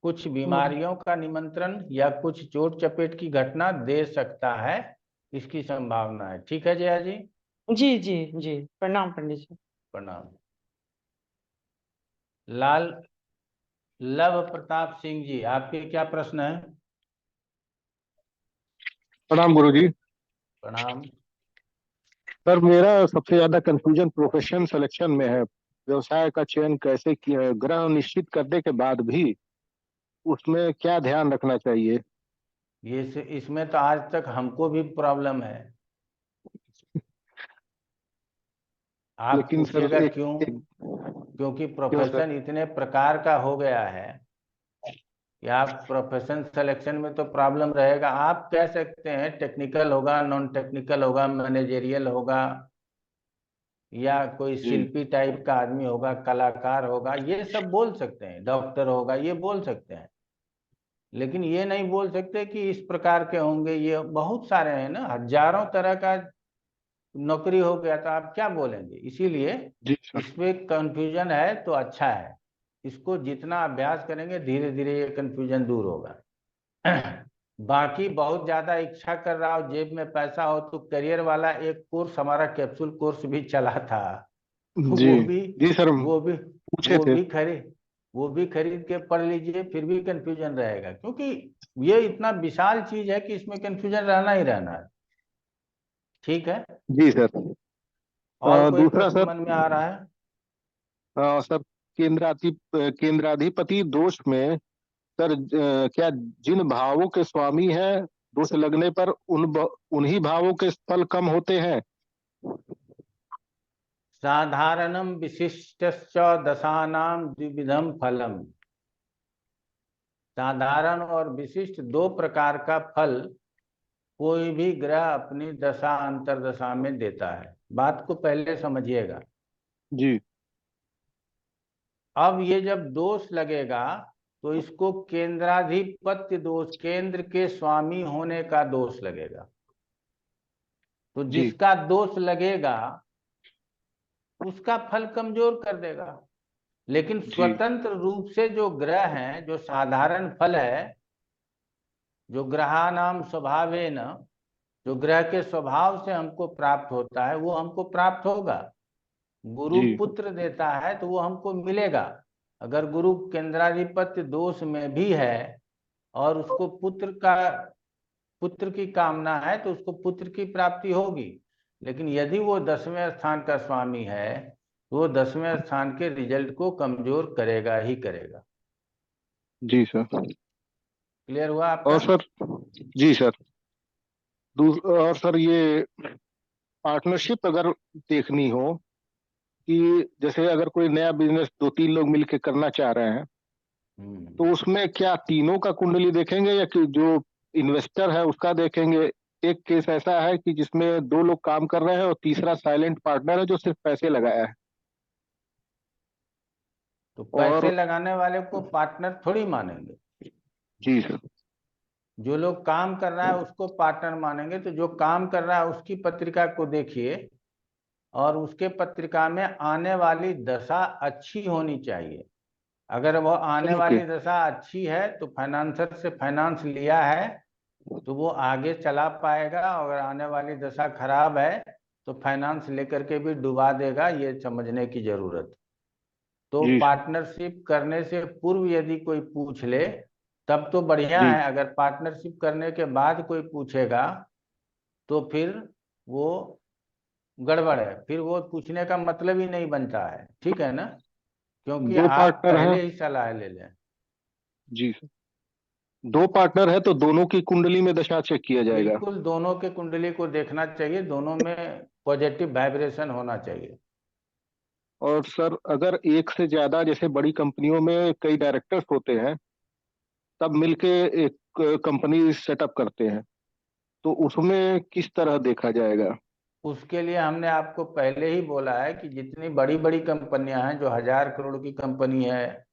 कुछ बीमारियों का निमंत्रण या कुछ चोट चपेट की घटना दे सकता है, इसकी संभावना है। ठीक है जया जी, जी जी जी। प्रणाम पंडित जी। प्रणाम। लाल लव प्रताप सिंह जी, आपके क्या प्रश्न है? प्रणाम गुरुजी। प्रणाम। सर मेरा सबसे ज्यादा कंफ्यूजन प्रोफेशन सिलेक्शन में है। व्यवसाय का चयन कैसे किया, ग्रह निश्चित करने के बाद भी उसमें क्या ध्यान रखना चाहिए? इसमें तो आज तक हमको भी प्रॉब्लम है। आप लेकिन सर पूछिएगा एक, क्यों? एक क्योंकि क्यों सर? प्रोफेशन इतने प्रकार का हो गया है कि आप प्रोफेशन सिलेक्शन में तो प्रॉब्लम रहेगा। आप कह सकते हैं टेक्निकल होगा, नॉन टेक्निकल होगा, मैनेजेरियल होगा, या कोई जी शिल्पी टाइप का आदमी होगा, कलाकार होगा, ये सब बोल सकते हैं, डॉक्टर होगा, ये बोल सकते हैं। लेकिन ये नहीं बोल सकते कि इस प्रकार के होंगे। ये बहुत सारे हैं ना, हजारों तरह का नौकरी हो गया, तो आप क्या बोलेंगे? इसीलिए जी सर। इसमें कंफ्यूजन है तो अच्छा है। इसको जितना अभ्यास करेंगे धीरे धीरे ये कंफ्यूजन दूर होगा। बाकी बहुत ज्यादा इच्छा कर रहा हो, जेब में पैसा हो, तो करियर वाला एक कोर्स हमारा कैप्सूल कोर्स भी चला था। जी वो भी जी सर, वो भी पूछे थे। वो भी खरीद के पढ़ लीजिए, फिर भी कंफ्यूजन रहेगा, क्योंकि ये इतना विशाल चीज है कि इसमें कंफ्यूजन रहना ही रहना है। ठीक है, जी सर। और कोई दूसरा प्रश्न सर, मन में आ रहा है? सर केंद्राधिपति दोष में सर, क्या जिन भावों के स्वामी हैं दोष लगने पर उन्हीं भावों के फल कम होते हैं? साधारणम विशिष्टश्च दशानाम द्विविधम फलम। साधारण और विशिष्ट दो प्रकार का फल कोई भी ग्रह अपनी दशा अंतर्दशा में देता है। बात को पहले समझिएगा। जी अब ये जब दोष लगेगा तो इसको केंद्राधिपत्य दोष, केंद्र के स्वामी होने का दोष लगेगा। तो जी जिसका दोष लगेगा उसका फल कमजोर कर देगा। लेकिन जी स्वतंत्र रूप से जो ग्रह हैं, जो साधारण फल है, जो ग्रहानाम स्वभावेन, जो ग्रह के स्वभाव से हमको प्राप्त होता है, वो हमको प्राप्त होगा। गुरु जी पुत्र देता है तो वो हमको मिलेगा। अगर गुरु केंद्राधिपत्य दोष में भी है और उसको पुत्र की कामना है, तो उसको पुत्र की प्राप्ति होगी। लेकिन यदि वो 10वें स्थान का स्वामी है तो वो 10वें स्थान के रिजल्ट को कमजोर करेगा ही करेगा। जी सर। क्लियर हुआ आपका? और सर, जी सर, और सर ये पार्टनरशिप अगर देखनी हो कि जैसे अगर कोई नया बिजनेस 2-3 लोग मिलके करना चाह रहे हैं, तो उसमें क्या तीनों का कुंडली देखेंगे या कि जो इन्वेस्टर है उसका देखेंगे? एक केस ऐसा है कि जिसमें 2 लोग काम कर रहे हैं और तीसरा साइलेंट पार्टनर है जो सिर्फ पैसे लगाया है। तो पैसे और लगाने वाले को पार्टनर थोड़ी मानेंगे। जी सर। जो लोग काम कर रहा है उसको पार्टनर मानेंगे। तो जो काम कर रहा है उसकी पत्रिका को देखिए, और उसके पत्रिका में आने वाली दशा अच्छी होनी चाहिए। अगर वो आने ओके। वाली दशा अच्छी है तो फाइनेंसर से फाइनेंस लिया है तो वो आगे चला पाएगा। अगर आने वाली दशा खराब है तो फाइनेंस लेकर के भी डुबा देगा, ये समझने की जरूरत। तो जी सर। पार्टनरशिप करने से पूर्व यदि कोई पूछ ले तब तो बढ़िया जी है। अगर पार्टनरशिप करने के बाद कोई पूछेगा तो फिर वो गड़बड़ है, फिर वो पूछने का मतलब ही नहीं बनता है। ठीक है ना? क्योंकि दो आप पार्टनर हैं। पहले ही सलाह ले लें। जी सर, 2 पार्टनर है तो दोनों की कुंडली में दशा चेक किया जाएगा। बिल्कुल, दोनों के कुंडली को देखना चाहिए, दोनों में पॉजिटिव वाइब्रेशन होना चाहिए। और सर अगर एक से ज्यादा, जैसे बड़ी कंपनियों में कई डायरेक्टर्स होते हैं, तब मिलके एक कंपनी सेटअप करते हैं, तो उसमें किस तरह देखा जाएगा? उसके लिए हमने आपको पहले ही बोला है कि जितनी बड़ी बड़ी कंपनियां हैं, जो 1000 करोड़ की कंपनी है,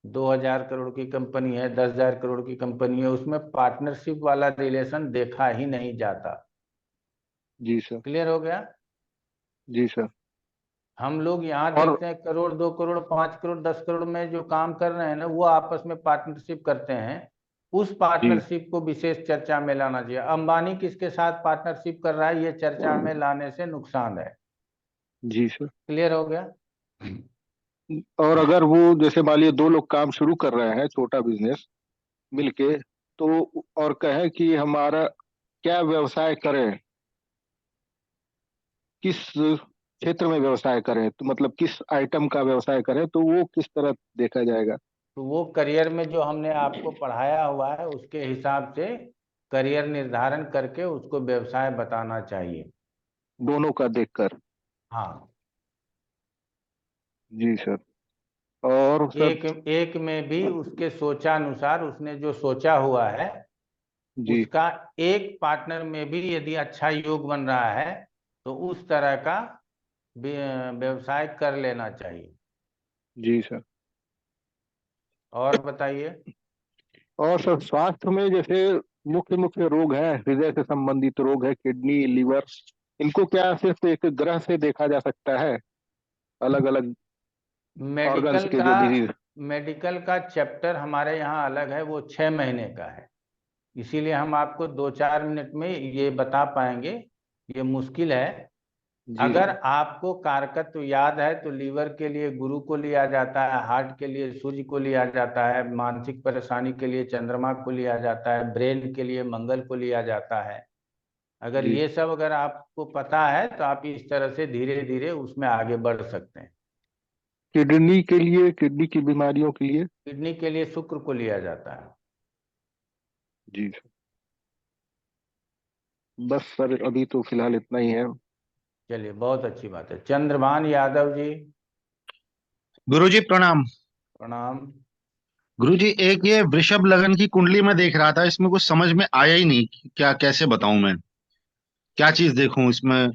2000 करोड़ की कंपनी है, 10,000 करोड़ की कंपनी है, उसमें पार्टनरशिप वाला रिलेशन देखा ही नहीं जाता। जी सर। क्लियर हो गया? जी सर। हम लोग यहाँ और देखते हैं करोड़, 2 करोड़, 5 करोड़, 10 करोड़ में जो काम कर रहे हैं ना, वो आपस में पार्टनरशिप करते हैं। उस जी पार्टनरशिप को विशेष चर्चा में लाना चाहिए। अंबानी किसके साथ पार्टनरशिप कर रहा है, ये चर्चा में लाने से नुकसान है। जी सर। क्लियर हो गया? और अगर वो जैसे मान लीजिए दो लोग काम शुरू कर रहे हैं छोटा बिजनेस मिलके, तो और कहें कि हमारा क्या व्यवसाय करें, किस क्षेत्र में व्यवसाय करें, तो मतलब किस आइटम का व्यवसाय करें, तो वो किस तरह देखा जाएगा? तो वो करियर में जो हमने आपको पढ़ाया हुआ है उसके हिसाब से करियर निर्धारण करके उसको व्यवसाय बताना चाहिए। दोनों का देखकर। हाँ, जी सर। और सर। एक एक में भी उसके सोचानुसार उसने जो सोचा हुआ है जी उसका एक पार्टनर में भी यदि अच्छा योग बन रहा है तो उस तरह का व्यवसाय कर लेना चाहिए। जी सर। और बताइए। और सर स्वास्थ्य में जैसे मुख्य मुख्य रोग है, हृदय से संबंधित रोग है, किडनी, लीवर, इनको क्या सिर्फ एक ग्रह से देखा जा सकता है, अलग अलग ऑर्गन्स मेडिकल के का जो डिजीज? मेडिकल का चैप्टर हमारे यहाँ अलग है, वो 6 महीने का है। इसीलिए हम आपको 2-4 मिनट में ये बता पाएंगे, ये मुश्किल है। जी अगर सर। आपको कारकत्व याद है तो लीवर के लिए गुरु को लिया जाता है, हार्ट के लिए सूर्य को लिया जाता है, मानसिक परेशानी के लिए चंद्रमा को लिया जाता है, ब्रेन के लिए मंगल को लिया जाता है। अगर जी ये सब अगर आपको पता है तो आप इस तरह से धीरे धीरे उसमें आगे बढ़ सकते हैं। किडनी के लिए, किडनी की बीमारियों के लिए? किडनी के लिए शुक्र को लिया जाता है। जी सर। बस सर अभी तो फिलहाल इतना ही है। चलिए, बहुत अच्छी बात है। चंद्रभान यादव जी, गुरुजी प्रणाम। प्रणाम। गुरुजी, एक ये वृषभ लगन की कुंडली में देख रहा था, इसमें कुछ समझ में आया ही नहीं कि क्या, कैसे बताऊं मैं, क्या चीज देखूं इसमें।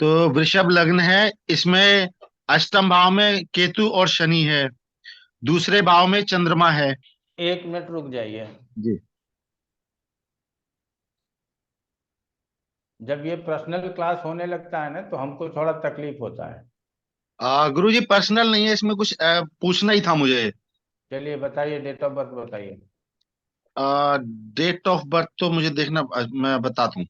तो वृषभ लग्न है, इसमें अष्टम भाव में केतु और शनि है, दूसरे भाव में चंद्रमा है। 1 मिनट रुक जाइए। जी। जब ये पर्सनल क्लास होने लगता है ना तो हमको थोड़ा तकलीफ होता है। गुरुजी पर्सनल नहीं है, इसमें कुछ पूछना ही था मुझे। चलिए बताइए, डेट ऑफ बर्थ बताइए। डेट ऑफ बर्थ तो मुझे देखना, मैं बताता हूँ।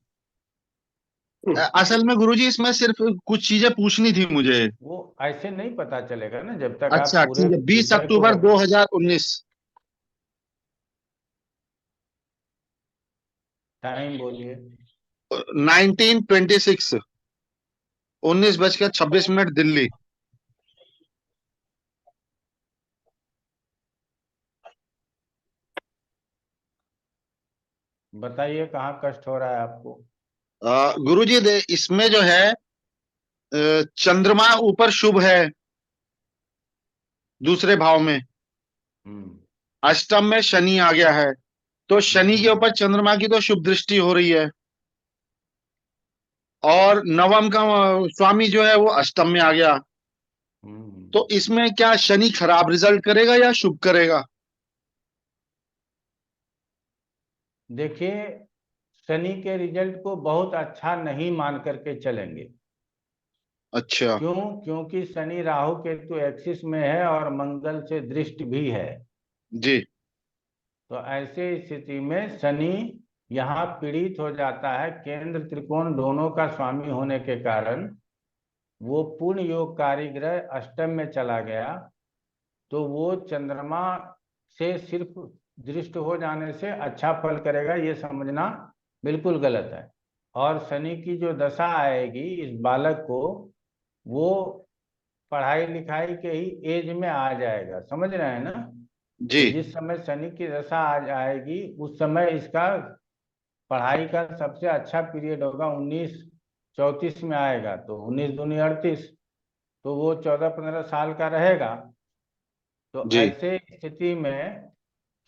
असल में गुरुजी इसमें सिर्फ कुछ चीजें पूछनी थी मुझे। वो ऐसे नहीं पता चलेगा ना जब तक आप अच्छा पूरे ठीक है, 20 विषय को अक्टूबर 2019। टाइम बोलिए। 1926, 19:26 दिल्ली। बताइए कहाँ कष्ट हो रहा है आपको। गुरुजी इसमें जो है चंद्रमा ऊपर शुभ है, दूसरे भाव में। हम्म। अष्टम में शनि आ गया है, तो शनि के हम्म। ऊपर चंद्रमा की तो शुभ दृष्टि हो रही है। और नवम का स्वामी जो है वो अष्टम में आ गया। हम्म। तो इसमें क्या शनि खराब रिजल्ट करेगा या शुभ करेगा? देखिए, शनि के रिजल्ट को बहुत अच्छा नहीं मान करके चलेंगे। अच्छा। क्यों? क्योंकि शनि राहु केतु एक्सिस में है और मंगल से दृष्टि भी है। जी। तो ऐसे स्थिति में शनि यहाँ पीड़ित हो जाता है। केंद्र त्रिकोण दोनों का स्वामी होने के कारण वो पूर्ण योगकारी ग्रह अष्टम में चला गया। तो वो चंद्रमा से सिर्फ दृष्ट हो जाने से अच्छा फल करेगा, ये समझना बिल्कुल गलत है। और शनि की जो दशा आएगी इस बालक को, वो पढ़ाई लिखाई के ही एज में आ जाएगा, समझ रहे हैं ना। जी। तो जिस समय शनि की दशा आ जाएगी उस समय इसका पढ़ाई का सबसे अच्छा पीरियड होगा। 1934 में आएगा तो 19 दूनी 38, तो वो 14-15 साल का रहेगा। तो जी। ऐसे स्थिति में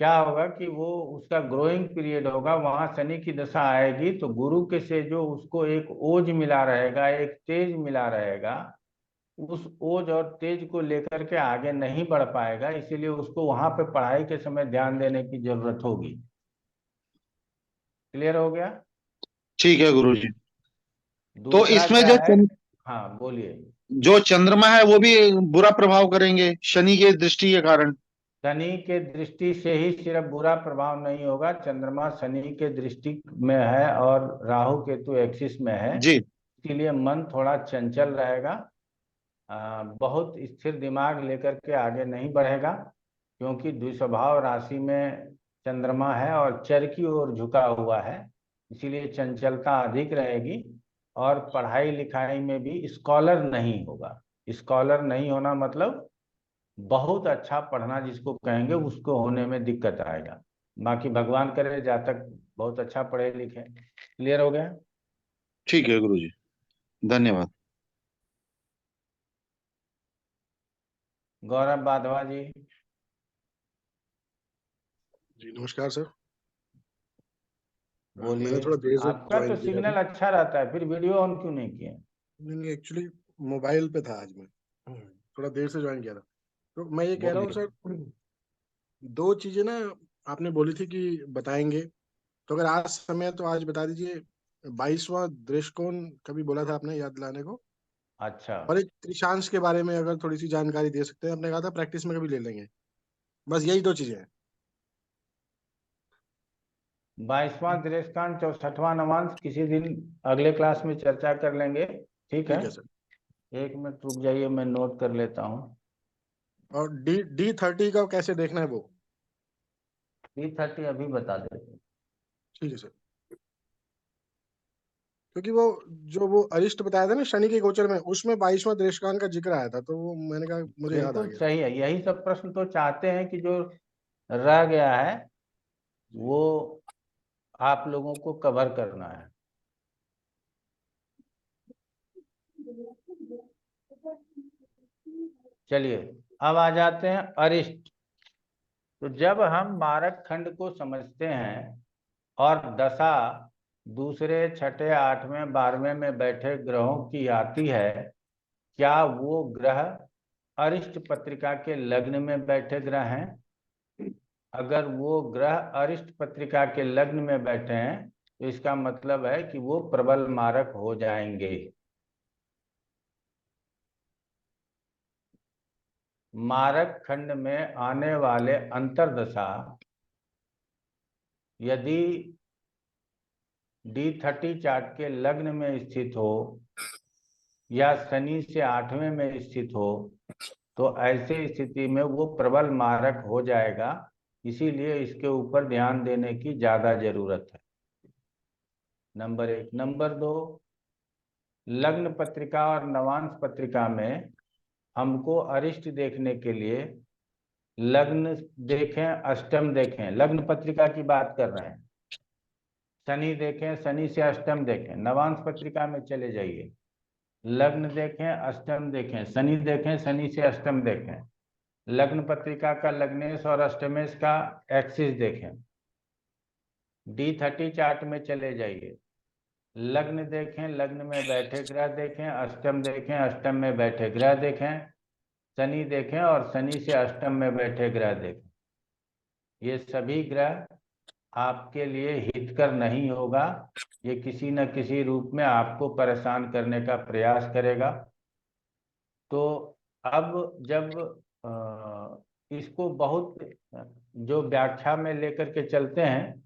क्या होगा कि वो उसका ग्रोइंग पीरियड होगा, वहां शनि की दशा आएगी तो गुरु के से जो उसको एक ओज मिला रहेगा, एक तेज मिला रहेगा, उस ओज और तेज को लेकर के आगे नहीं बढ़ पाएगा। इसीलिए उसको वहां पे पढ़ाई के समय ध्यान देने की जरूरत होगी। क्लियर हो गया? ठीक है गुरुजी। तो दूसरा इसमें क्या जो है? हाँ बोलिए। जो चंद्रमा है वो भी बुरा प्रभाव करेंगे शनि के दृष्टि के कारण। शनि के दृष्टि से ही सिर्फ बुरा प्रभाव नहीं होगा, चंद्रमा शनि के दृष्टि में है और राहु केतु एक्सिस में है, जी इसीलिए मन थोड़ा चंचल रहेगा, बहुत स्थिर दिमाग लेकर के आगे नहीं बढ़ेगा, क्योंकि द्विस्वभाव राशि में चंद्रमा है और चर की ओर झुका हुआ है, इसीलिए चंचलता अधिक रहेगी और पढ़ाई लिखाई में भी स्कॉलर नहीं होगा। स्कॉलर नहीं होना मतलब बहुत अच्छा पढ़ना जिसको कहेंगे उसको होने में दिक्कत आएगा। बाकी भगवान करे जातक बहुत अच्छा पढ़े लिखे। क्लियर हो गया? ठीक है गुरुजी, धन्यवाद। गौरव बाधवा जी। जी नमस्कार सर। बोलिए। मैंने थोड़ा देर से आपका तो ज्वाइन किया सिग्नल था। अच्छा रहता है, फिर वीडियो ऑन क्यों नहीं किए? नहीं एक्चुअली मोबाइल पे था आज मैं, थोड़ा देर से ज्वाइन किया था। तो मैं ये कह रहा हूँ बोलिए। सर, दो चीजें ना आपने बोली थी कि बताएंगे, तो अगर आज समय है तो आज बता दीजिए। 22वां दृष्टिकोण कभी बोला था आपने, याद दिलाने को। अच्छा, और एक त्रिशांश के बारे में अगर थोड़ी सी जानकारी दे सकते हैं, आपने कहा था प्रैक्टिस में कभी ले लेंगे। बस यही दो चीजें हैं। 22वां दृष्टांत 64वां नवांश किसी दिन अगले क्लास में चर्चा कर लेंगे, ठीक है? ठीक है सर। 1 मिनट रुक जाइए, मैं नोट कर लेता हूँ। और D30 का कैसे देखना है वो? D30 अभी बता देते। ठीक है सर। क्योंकि वो जो वो अरिष्ट बताया था ना शनि के गोचर में, उसमें 22वां दृष्टांत का जिक्र आया था, तो वो मैंने कहा मुझे याद आ बिल्कुल गया। सही है, यही सब प्रश्न तो चाहते हैं कि जो रह गया है वो आप लोगों को कवर करना है। चलिए अब आ जाते हैं अरिष्ट। तो जब हम मारक खंड को समझते हैं और दशा दूसरे, छठे, 8वें, 12वें में बैठे ग्रहों की आती है, क्या वो ग्रह अरिष्ट पत्रिका के लग्न में बैठे ग्रह हैं? अगर वो ग्रह अरिष्ट पत्रिका के लग्न में बैठे हैं तो इसका मतलब है कि वो प्रबल मारक हो जाएंगे। मारक खंड में आने वाले अंतर्दशा यदि D30 चार्ट के लग्न में स्थित हो या शनि से 8वें में स्थित हो तो ऐसे स्थिति में वो प्रबल मारक हो जाएगा, इसीलिए इसके ऊपर ध्यान देने की ज्यादा जरूरत है। नंबर 1। नंबर 2, लग्न पत्रिका और नवांश पत्रिका में हमको अरिष्ट देखने के लिए लग्न देखें, अष्टम देखें, लग्न पत्रिका की बात कर रहे हैं, शनि देखें, शनि से अष्टम देखें। नवांश पत्रिका में चले जाइए, लग्न देखें, अष्टम देखें, शनि देखें, शनि से अष्टम देखें। लग्न पत्रिका का लग्नेश और अष्टमेश का एक्सिस देखें। D30 चार्ट में चले जाइए, लग्न देखें, लग्न में बैठे ग्रह देखें, अष्टम देखें, अष्टम में बैठे ग्रह देखें, शनि देखें और शनि से अष्टम में बैठे ग्रह देखें। ये सभी ग्रह आपके लिए हितकर नहीं होगा, ये किसी न किसी रूप में आपको परेशान करने का प्रयास करेगा। तो अब जब इसको बहुत जो व्याख्या में लेकर के चलते हैं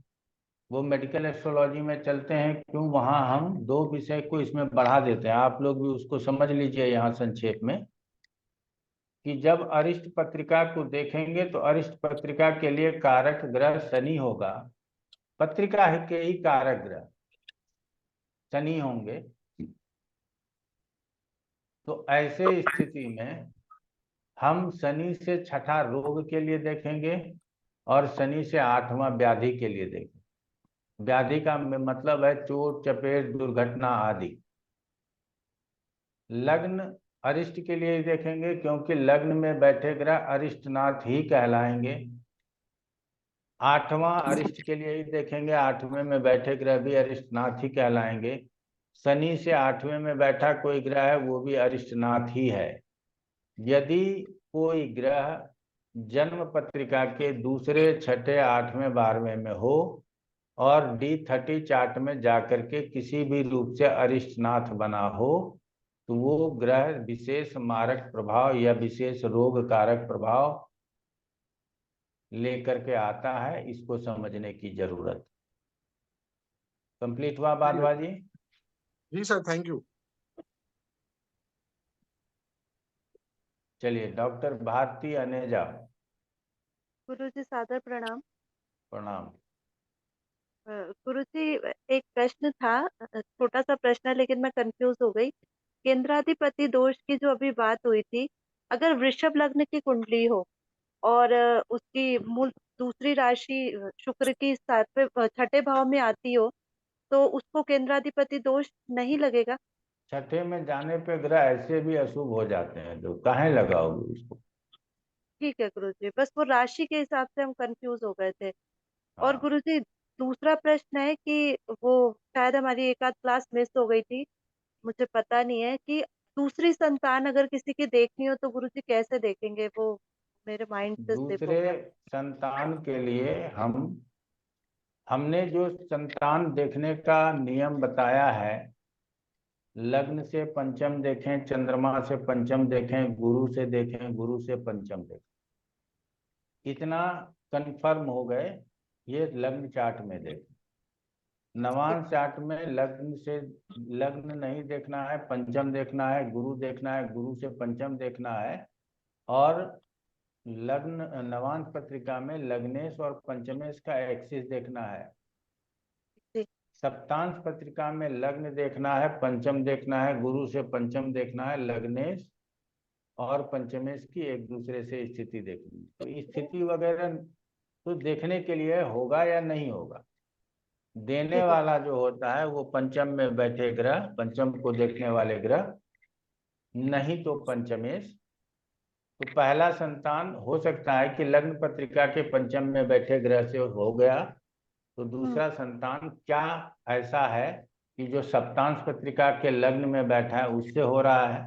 वो मेडिकल एस्ट्रोलॉजी में चलते हैं, क्यों वहां हम 2 विषय को इसमें बढ़ा देते हैं। आप लोग भी उसको समझ लीजिए यहाँ संक्षेप में कि जब अरिष्ट पत्रिका को देखेंगे तो अरिष्ट पत्रिका के लिए कारक ग्रह शनि होगा, पत्रिका के ही कारक ग्रह शनि होंगे। तो ऐसे स्थिति में हम शनि से छठा रोग के लिए देखेंगे और शनि से 8वां व्याधि के लिए देखेंगे। व्याधि का मतलब है चोट, चपेट, दुर्घटना आदि। लग्न अरिष्ट के लिए देखेंगे क्योंकि लग्न में बैठे ग्रह अरिष्टनाथ ही कहलाएंगे। 8वां अरिष्ट के लिए ही देखेंगे, 8वें में बैठे ग्रह भी अरिष्टनाथ ही कहलाएंगे। शनि से 8वें में बैठा कोई ग्रह है वो भी अरिष्टनाथ ही है। यदि कोई ग्रह जन्म पत्रिका के दूसरे, छठे, 8वें, 12वें में हो और D30 चार्ट में जाकर के किसी भी रूप से अरिष्टनाथ बना हो तो वो ग्रह विशेष मारक प्रभाव या विशेष रोग कारक प्रभाव लेकर के आता है, इसको समझने की जरूरत। कंप्लीट हुआ भारद्वाज जी? जी सर, थैंक यू। चलिए, डॉक्टर भारती अनेजा। गुरुजी सादर प्रणाम। प्रणाम। गुरुजी, एक प्रश्न था, छोटा सा प्रश्न है लेकिन मैं कंफ्यूज हो गई। केंद्राधिपति दोष की जो अभी बात हुई थी, अगर वृषभ लग्न की कुंडली हो और उसकी मूल दूसरी राशि शुक्र की 6ठे भाव में आती हो, तो उसको केंद्राधिपति दोष नहीं लगेगा? छठे में जाने पे ग्रह ऐसे भी अशुभ हो जाते हैं, तो काहे लगाओगे उसको? ठीक है गुरुजी, बस वो राशि के हिसाब से हम कंफ्यूज हो गए थे। और हाँ। गुरुजी, दूसरा प्रश्न है कि वो शायद हमारी एक आध क्लास मिस हो गई थी, मुझे पता नहीं है कि दूसरी संतान अगर किसी की देखनी हो तो गुरुजी कैसे देखेंगे? वो मेरे माइंड से स्लिप हो दूसरे गया। संतान के लिए हमने जो संतान देखने का नियम बताया है, लग्न से पंचम देखें, चंद्रमा से पंचम देखें, गुरु से देखें, गुरु से पंचम देखें, इतना कंफर्म हो गए। ये लग्न चार्ट में देखें। नवान चार्ट में लग्न नहीं देखना है, पंचम देखना है, गुरु देखना है, गुरु से पंचम देखना है। और लग्न नवान पत्रिका में लग्नेश और पंचमेश का एक्सिस देखना है। सप्तांश पत्रिका में लग्न देखना है, पंचम देखना है, गुरु से पंचम देखना है, लग्नेश और पंचमेश की एक दूसरे से स्थिति देखनी। तो स्थिति वगैरह तो देखने के लिए होगा या नहीं होगा, देने वाला जो होता है वो पंचम में बैठे ग्रह, पंचम को देखने वाले ग्रह, नहीं तो पंचमेश। तो पहला संतान हो सकता है कि लग्न पत्रिका के पंचम में बैठे ग्रह से हो गया, तो दूसरा संतान क्या ऐसा है कि जो सप्तांश पत्रिका के लग्न में बैठा है उससे हो रहा है।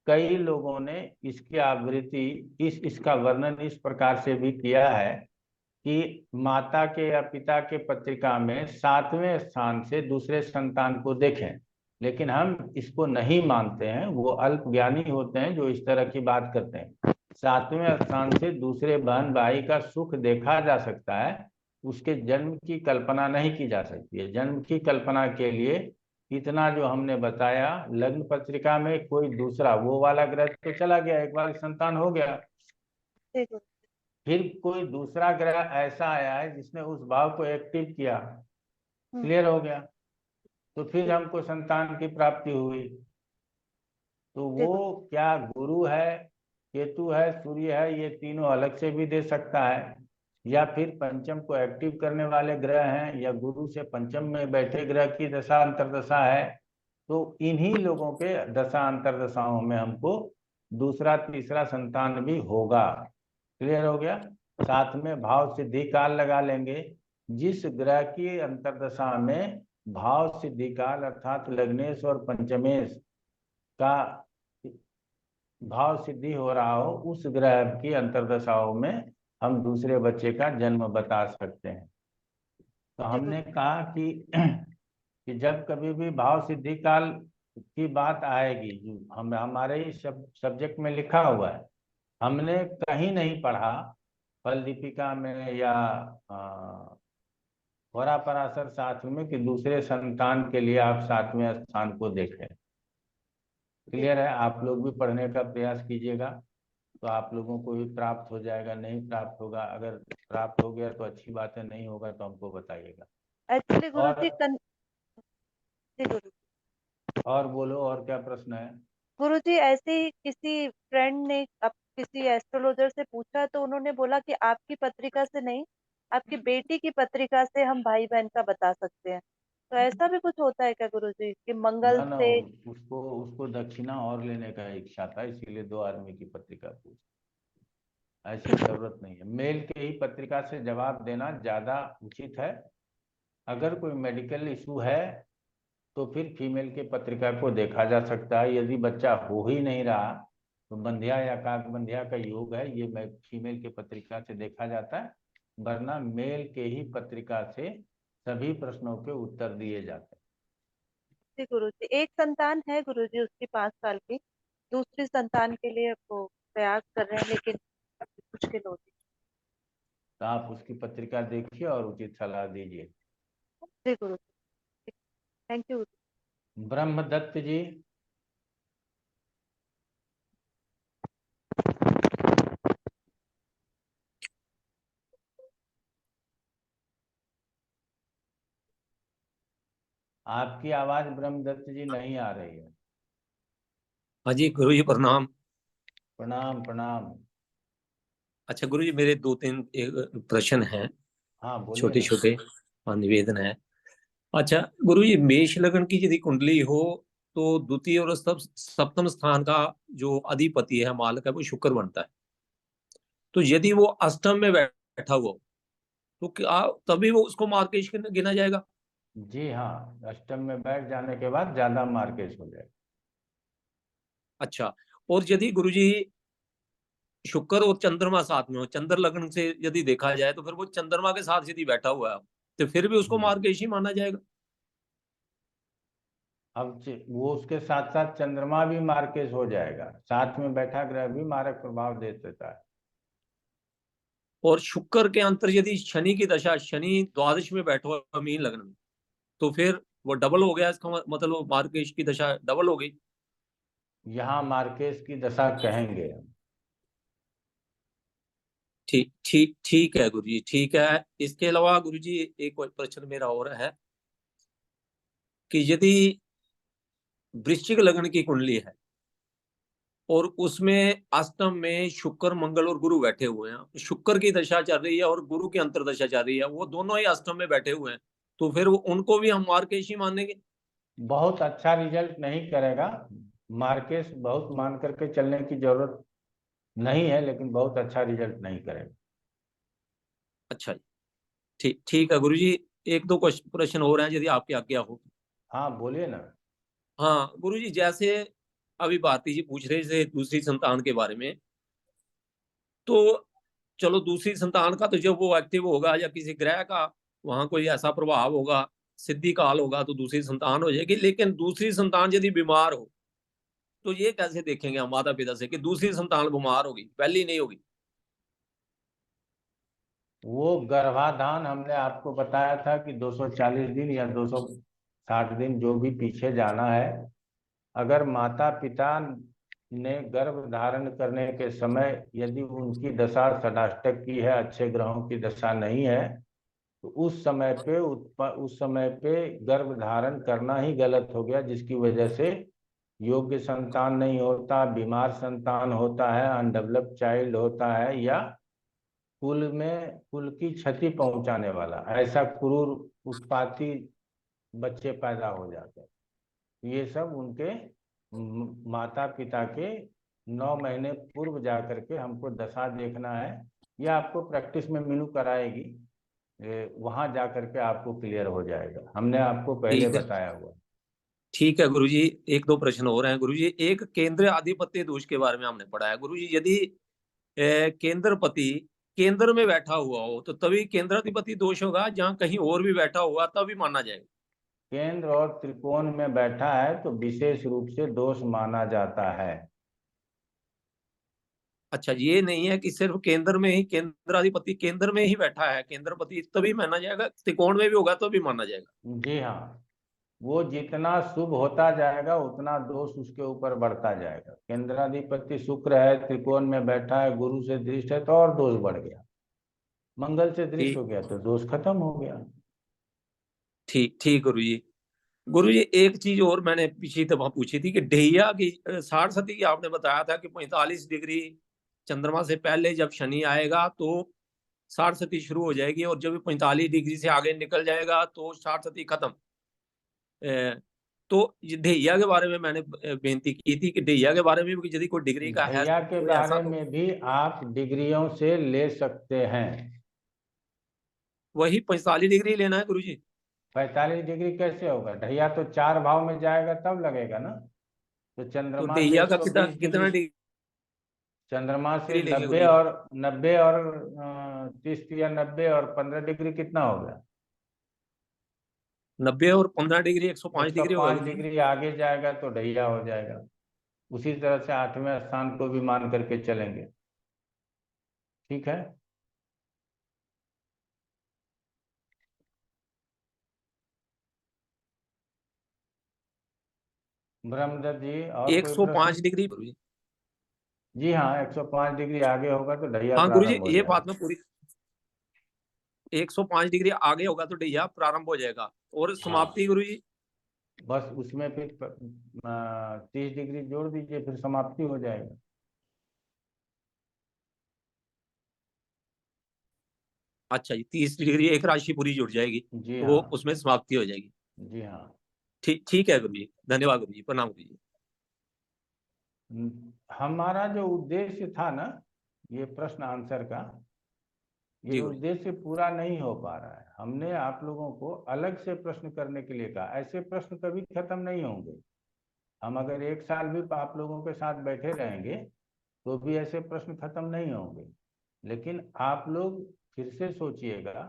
कई लोगों ने इसकी आवृत्ति इसका वर्णन इस प्रकार से भी किया है कि माता के या पिता के पत्रिका में 7वें स्थान से दूसरे संतान को देखें, लेकिन हम इसको नहीं मानते हैं। वो अल्प ज्ञानी होते हैं जो इस तरह की बात करते हैं। 7वें स्थान से दूसरे बहन भाई का सुख देखा जा सकता है, उसके जन्म की कल्पना नहीं की जा सकती है। जन्म की कल्पना के लिए इतना जो हमने बताया, लग्न पत्रिका में कोई दूसरा वो वाला ग्रह तो चला गया, एक बार संतान हो गया, फिर कोई दूसरा ग्रह ऐसा आया है जिसने उस भाव को एक्टिव किया, क्लियर हो गया, तो फिर हमको संतान की प्राप्ति हुई। तो वो क्या गुरु है, केतु है, सूर्य है, ये तीनों अलग से भी दे सकता है, या फिर पंचम को एक्टिव करने वाले ग्रह हैं, या गुरु से पंचम में बैठे ग्रह की दशा अंतरदशा है। तो इन्हीं लोगों के दशा अंतरदशाओं में हमको दूसरा तीसरा संतान भी होगा। क्लियर हो गया? साथ में भाव सिद्धि काल लगा लेंगे। जिस ग्रह की अंतरदशा में भाव सिद्धि काल अर्थात लग्नेश और पंचमेश का भाव सिद्धि हो रहा हो, उस ग्रह की अंतरदशाओं में हम दूसरे बच्चे का जन्म बता सकते हैं। तो हमने कहा कि जब कभी भी भाव सिद्धि काल की बात आएगी, जो हमारे ही सब्जेक्ट में लिखा हुआ है, हमने कहीं नहीं पढ़ा फल दीपिका में या होरा पराशर शास्त्र में कि दूसरे संतान के लिए आप 7वें स्थान को देखें। क्लियर है? आप लोग भी पढ़ने का प्रयास कीजिएगा तो आप लोगों को भी प्राप्त हो जाएगा। नहीं प्राप्त होगा, अगर प्राप्त हो गया तो अच्छी बात है, नहीं होगा तो हमको बताइएगा। एक्चुअली गुरुजी और बोलो, और क्या प्रश्न है? गुरुजी, ऐसे ही किसी फ्रेंड ने किसी एस्ट्रोलॉजर से पूछा तो उन्होंने बोला कि आपकी पत्रिका से नहीं, आपकी बेटी की पत्रिका से हम भाई बहन का बता सकते हैं। तो ऐसा भी कुछ होता है क्या गुरुजी कि मंगल ना से? उसको दक्षिणा और लेने का इच्छा था, इसीलिए 2 आदमी की पत्रिका पूछी। ऐसी जरूरत नहीं है। मेल के ही पत्रिका से जवाब देना ज्यादा उचित है। अगर कोई मेडिकल इशू है तो फिर फीमेल के पत्रिका को देखा जा सकता है। यदि बच्चा हो ही नहीं रहा तो बंध्या या काकबंध्या का योग है, ये फीमेल के पत्रिका से देखा जाता है, वरना मेल के ही पत्रिका से सभी प्रश्नों के उत्तर दिए जाते हैं। जी गुरुजी, एक संतान है गुरुजी उसकी 5 साल की, दूसरी संतान के लिए वो प्रयास कर रहे हैं लेकिन मुश्किल होती तो आप उसकी पत्रिका देखिए और उचित सलाह दीजिए। है। जी गुरुजी, थैंक यू। ब्रह्मदत्त जी। आपकी आवाज ब्रह्मदत्त जी नहीं आ रही है। हाँ जी गुरु जी प्रणाम। प्रणाम प्रणाम। अच्छा गुरु जी, मेरे 2-3 प्रश्न हैं, हाँ बोलिए छोटे ना। छोटे, हाँ निवेदन है। अच्छा गुरु जी, मेष लग्न की यदि कुंडली हो तो द्वितीय और सप्तम स्थान का जो अधिपति है, मालक है, वो शुक्र बनता है। तो यदि वो अष्टम में बैठा हुआ हो तो क्या तभी वो उसको मार्केश गिना जाएगा? जी हाँ, अष्टम में बैठ जाने के बाद ज्यादा मार्केज हो जाएगा। अच्छा, और यदि गुरु जी शुक्र और चंद्रमा साथ में हो, चंद्र लग्न से यदि देखा जाए तो फिर वो चंद्रमा के साथ यदि बैठा हुआ है तो फिर भी उसको मार्गेशी माना जाएगा? अब वो उसके साथ साथ चंद्रमा भी मार्केज हो जाएगा, साथ में बैठा ग्रह भी मारक प्रभाव दे देता है। और शुक्र के अंतर यदि शनि की दशा, शनि द्वादश में बैठा हुआ मीन लग्न में, तो फिर वो डबल हो गया, इसका मतलब मार्गेश की दशा डबल हो गई। यहाँ मार्केज की दशा कहेंगे हम। ठीक ठीक ठीक है गुरु जी, ठीक है। इसके अलावा गुरु जी एक और प्रश्न मेरा और है कि यदि वृश्चिक लग्न की कुंडली है और उसमें अष्टम में शुक्र, मंगल और गुरु बैठे हुए हैं, शुक्र की दशा चल रही है और गुरु की अंतर्दशा चल रही है, वो दोनों ही अष्टम में बैठे हुए हैं, तो फिर वो उनको भी हम मार्केशी मानेंगे? बहुत अच्छा रिजल्ट नहीं करेगा, मार्केज बहुत मान करके चलने की जरूरत नहीं है, लेकिन बहुत अच्छा रिजल्ट नहीं करेगा। अच्छा, ठीक ठीक है गुरु जी। एक दो प्रश्न हो रहे हैं यदि आपकी आज्ञा हो। हाँ बोलिए ना। हाँ गुरु जी, जैसे अभी भारती जी पूछ रहे थे दूसरी संतान के बारे में, तो चलो दूसरी संतान का तो जब वो एक्टिव होगा या किसी ग्रह का वहां कोई ऐसा प्रभाव होगा, सिद्धि काल होगा, तो दूसरी संतान हो जाएगी। लेकिन दूसरी संतान यदि बीमार हो तो ये कैसे देखेंगे हम माता पिता से कि दूसरी संतान बीमार होगी, पहली नहीं होगी? वो गर्भाधान हमने आपको बताया था कि 240 दिन या 260 दिन जो भी पीछे जाना है, अगर माता पिता ने गर्भ धारण करने के समय यदि उनकी दशा षडाष्टक की है, अच्छे ग्रहों की दशा नहीं है, तो उस समय पे गर्भ धारण करना ही गलत हो गया, जिसकी वजह से योग्य संतान नहीं होता, बीमार संतान होता है, अनडेवलप्ड चाइल्ड होता है, या कुल की क्षति पहुंचाने वाला ऐसा क्रूर उत्पाती बच्चे पैदा हो जाते हैं। ये सब उनके माता पिता के 9 महीने पूर्व जा करके हमको दशा देखना है, या आपको प्रैक्टिस में मीनू कराएगी, वहां जा करके आपको क्लियर हो जाएगा, हमने आपको पहले ठीक है, बताया हुआ। ठीक है गुरु जी। एक दो प्रश्न हो रहे हैं गुरु जी। एक केंद्र आधिपत्य दोष के बारे में हमने पढ़ा है गुरु जी, यदि केंद्रपति केंद्र में बैठा हुआ हो तो तभी केंद्राधिपति दोष होगा, जहां कहीं और भी बैठा हुआ तभी माना जाएगा? केंद्र और त्रिकोण में बैठा है तो विशेष रूप से दोष माना जाता है। अच्छा, ये नहीं है कि सिर्फ केंद्र में ही, केंद्राधिपति केंद्र में ही बैठा है केंद्रपति तभी माना जाएगा, त्रिकोण में भी होगा तो भी माना जाएगा? जी हाँ, वो जितना शुभ होता जाएगा उतना दोष उसके ऊपर बढ़ता जाएगा। केंद्राधिपति शुक्र है, त्रिकोण में बैठा है, गुरु से दृष्ट है, तो और दोष बढ़ गया, मंगल से दृष्ट हो ठीक गया तो दोष खत्म हो गया। ठीक ठीक गुरु जी। गुरु जी एक चीज और मैंने पिछली दफा पूछी थी कि ढैया की 60 सती की आपने बताया था कि 45 डिग्री चंद्रमा से पहले जब शनि आएगा तो 60 सती शुरू हो जाएगी, और जब 45 डिग्री से आगे निकल जाएगा तो 60 सती खत्म। तो ये ढैया के बारे में मैंने बेनती की थी कि ढैया के बारे में भी यदि कोई डिग्री का है ढैया के कोई बारे ऐसा, तो में भी आप डिग्रियों से ले सकते हैं। वही 45 डिग्री लेना है गुरु जी? 45 डिग्री कैसे होगा, ढैया तो 4 भाव में जाएगा तब लगेगा ना। तो तो चंद्रमा से ढैया का कितना 120 कितना डिग्री, चंद्रमा से डिग्री लेंगे गुरु 90 जी? और 90 और 30 या 90 और 15 डिग्री कितना हो गया? 90 और 15 डिग्री 105 डिग्री होगा 105 गुरुजी। डिग्री आगे जाएगा तो ढैया हो जाएगा। उसी तरह से 8वें स्थान को भी मान करके चलेंगे। ठीक है। ब्रह्मदत्त जी और कोई 105 प्रश्न? डिग्री गुरुजी। जी हाँ, 105 डिग्री आगे होगा तो ढैया हाँ गुरुजी, प्रारंभ हो ये जाएगा। बात में पूरी 105 डिग्री आगे होगा तो ढैया प्रारंभ हो जाएगा। और समाप्ति गुरुजी? बस उसमें फिर 30 डिग्री जोड़ दीजिए, फिर समाप्ति हो जाएगा। अच्छा जी, 30 डिग्री एक राशि पूरी जुड़ जाएगी, जी तो वो हाँ, उसमें समाप्ति हो जाएगी। जी हाँ। ठीक ठीक है गुरुजी, धन्यवाद गुरुजी, प्रणाम गुरुजी। हमारा जो उद्देश्य था ना, ये प्रश्न आंसर का, ये जी गुरुजी। उद्देश्य पूरा नहीं हो पा रहा है। हमने आप लोगों को अलग से प्रश्न करने के लिए कहा। ऐसे प्रश्न कभी खत्म नहीं होंगे। हम अगर 1 साल भी आप लोगों के साथ बैठे रहेंगे तो भी ऐसे प्रश्न खत्म नहीं होंगे। लेकिन आप लोग फिर से सोचिएगा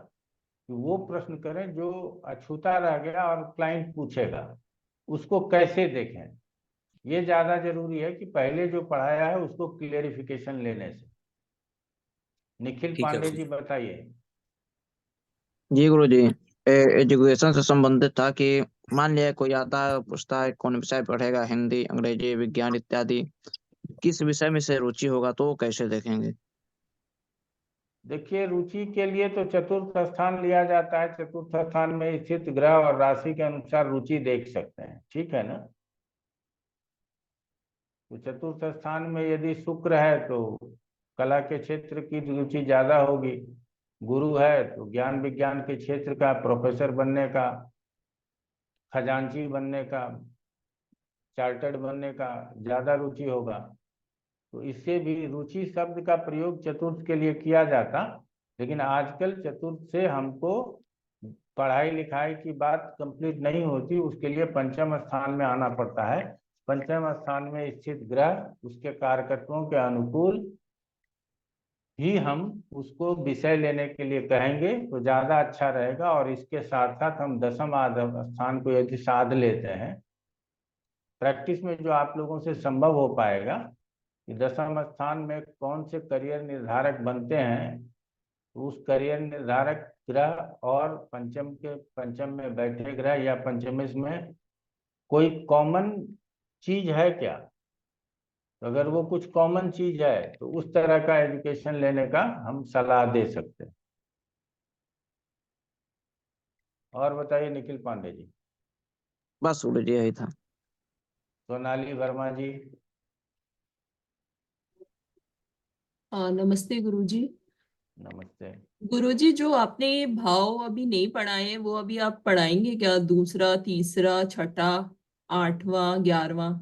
कि वो प्रश्न करें जो अछूता रह गया और क्लाइंट पूछेगा, उसको कैसे देखें। ये ज्यादा जरूरी है कि पहले जो पढ़ाया है उसको क्लियरिफिकेशन लेने से। निखिल ठीक है पांडे जी गुरुजी। बताइए। जी गुरु जी, एजुकेशन से संबंधित था कि मान लिया कोई आता है पूछता है कौन विषय पढ़ेगा, हिंदी, अंग्रेजी, विज्ञान इत्यादि, किस विषय में से रुचि होगा तो वो कैसे देखेंगे? देखिए, रुचि के लिए तो चतुर्थ स्थान लिया जाता है। चतुर्थ स्थान में स्थित ग्रह और राशि के अनुसार रुचि देख सकते हैं। ठीक है ना। तो चतुर्थ स्थान में यदि शुक्र है तो कला के क्षेत्र की रुचि ज्यादा होगी। गुरु है तो ज्ञान विज्ञान के क्षेत्र का, प्रोफेसर बनने का, खजांची बनने का, चार्टर्ड बनने का ज्यादा रुचि होगा। तो इससे भी रुचि शब्द का प्रयोग चतुर्थ के लिए किया जाता। लेकिन आजकल चतुर्थ से हमको पढ़ाई लिखाई की बात कंप्लीट नहीं होती, उसके लिए पंचम स्थान में आना पड़ता है। पंचम स्थान में स्थित ग्रह उसके कारकत्वों के अनुकूल ही हम उसको विषय लेने के लिए कहेंगे तो ज्यादा अच्छा रहेगा। और इसके साथ साथ हम दशम स्थान को यदि साध लेते हैं, प्रैक्टिस में जो आप लोगों से संभव हो पाएगा कि दशम स्थान में कौन से करियर निर्धारक बनते हैं, तो उस करियर निर्धारक ग्रह और पंचम में बैठे ग्रह या पंचमेश में कोई कॉमन चीज है क्या। तो अगर वो कुछ कॉमन चीज है तो उस तरह का एजुकेशन लेने का हम सलाह दे सकते हैं। और बताइए निखिल पांडे जी। बस गुरु जी यही था। सोनाली वर्मा जी। नमस्ते गुरुजी। नमस्ते। गुरुजी, जो आपने ये भाव अभी नहीं पढ़ाए वो अभी आप पढ़ाएंगे क्या? दूसरा, तीसरा, छठा, 8वां, 11वां?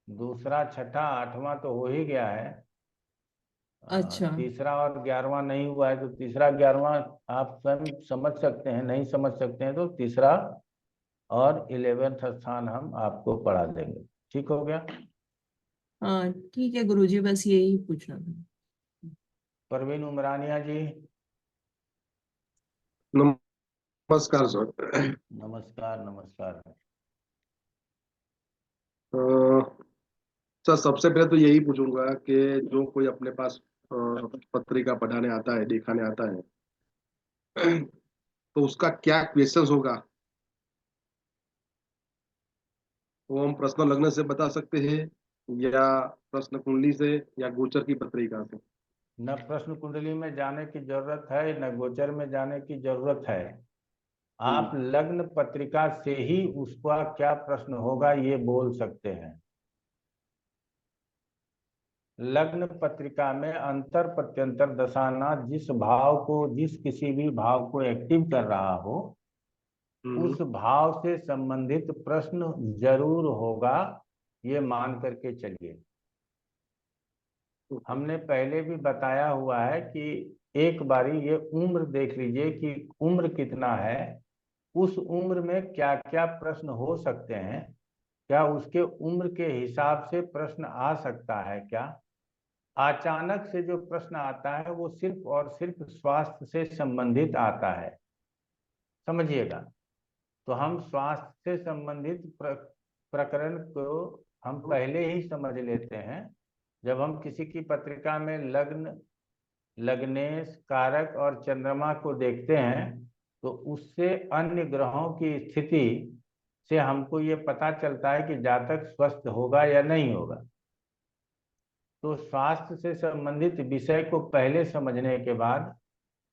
दूसरा, छठा, 8वां तो हो ही गया है। अच्छा। तीसरा और 11वां नहीं हुआ है तो तीसरा 11वां आप स्वयं समझ सकते हैं। नहीं समझ सकते हैं तो तीसरा और 11th स्थान हम आपको पढ़ा देंगे। ठीक हो गया। हाँ ठीक है गुरुजी, बस यही पूछना था। परवीन उमरानिया जी। नमस्कार सर। नमस्कार नमस्कार। सर सबसे पहले तो यही पूछूंगा कि जो कोई अपने पास पत्रिका पढ़ाने आता है, दिखाने आता है, तो उसका क्या क्वेश्चंस होगा वो हम प्रश्न लगने से बता सकते हैं, या प्रश्न कुंडली से, या गोचर की पत्रिका से? न प्रश्न कुंडली में जाने की जरूरत है, न गोचर में जाने की जरूरत है। आप लग्न पत्रिका से ही उसका क्या प्रश्न होगा ये बोल सकते हैं। लग्न पत्रिका में अंतर प्रत्यंतर दशाना जिस भाव को, जिस किसी भी भाव को एक्टिव कर रहा हो, उस भाव से संबंधित प्रश्न जरूर होगा, ये मान करके चलिए। हमने पहले भी बताया हुआ है कि एक बारी ये उम्र देख लीजिए कि उम्र कितना है, उस उम्र में क्या क्या प्रश्न हो सकते हैं, क्या उसके उम्र के हिसाब से प्रश्न आ सकता है क्या। अचानक से जो प्रश्न आता है वो सिर्फ और सिर्फ स्वास्थ्य से संबंधित आता है, समझिएगा। तो हम स्वास्थ्य से संबंधित प्रकरण को हम पहले ही समझ लेते हैं। जब हम किसी की पत्रिका में लग्न, लग्नेश, कारक और चंद्रमा को देखते हैं तो उससे अन्य ग्रहों की स्थिति से हमको ये पता चलता है कि जातक स्वस्थ होगा या नहीं होगा। तो स्वास्थ्य से संबंधित विषय को पहले समझने के बाद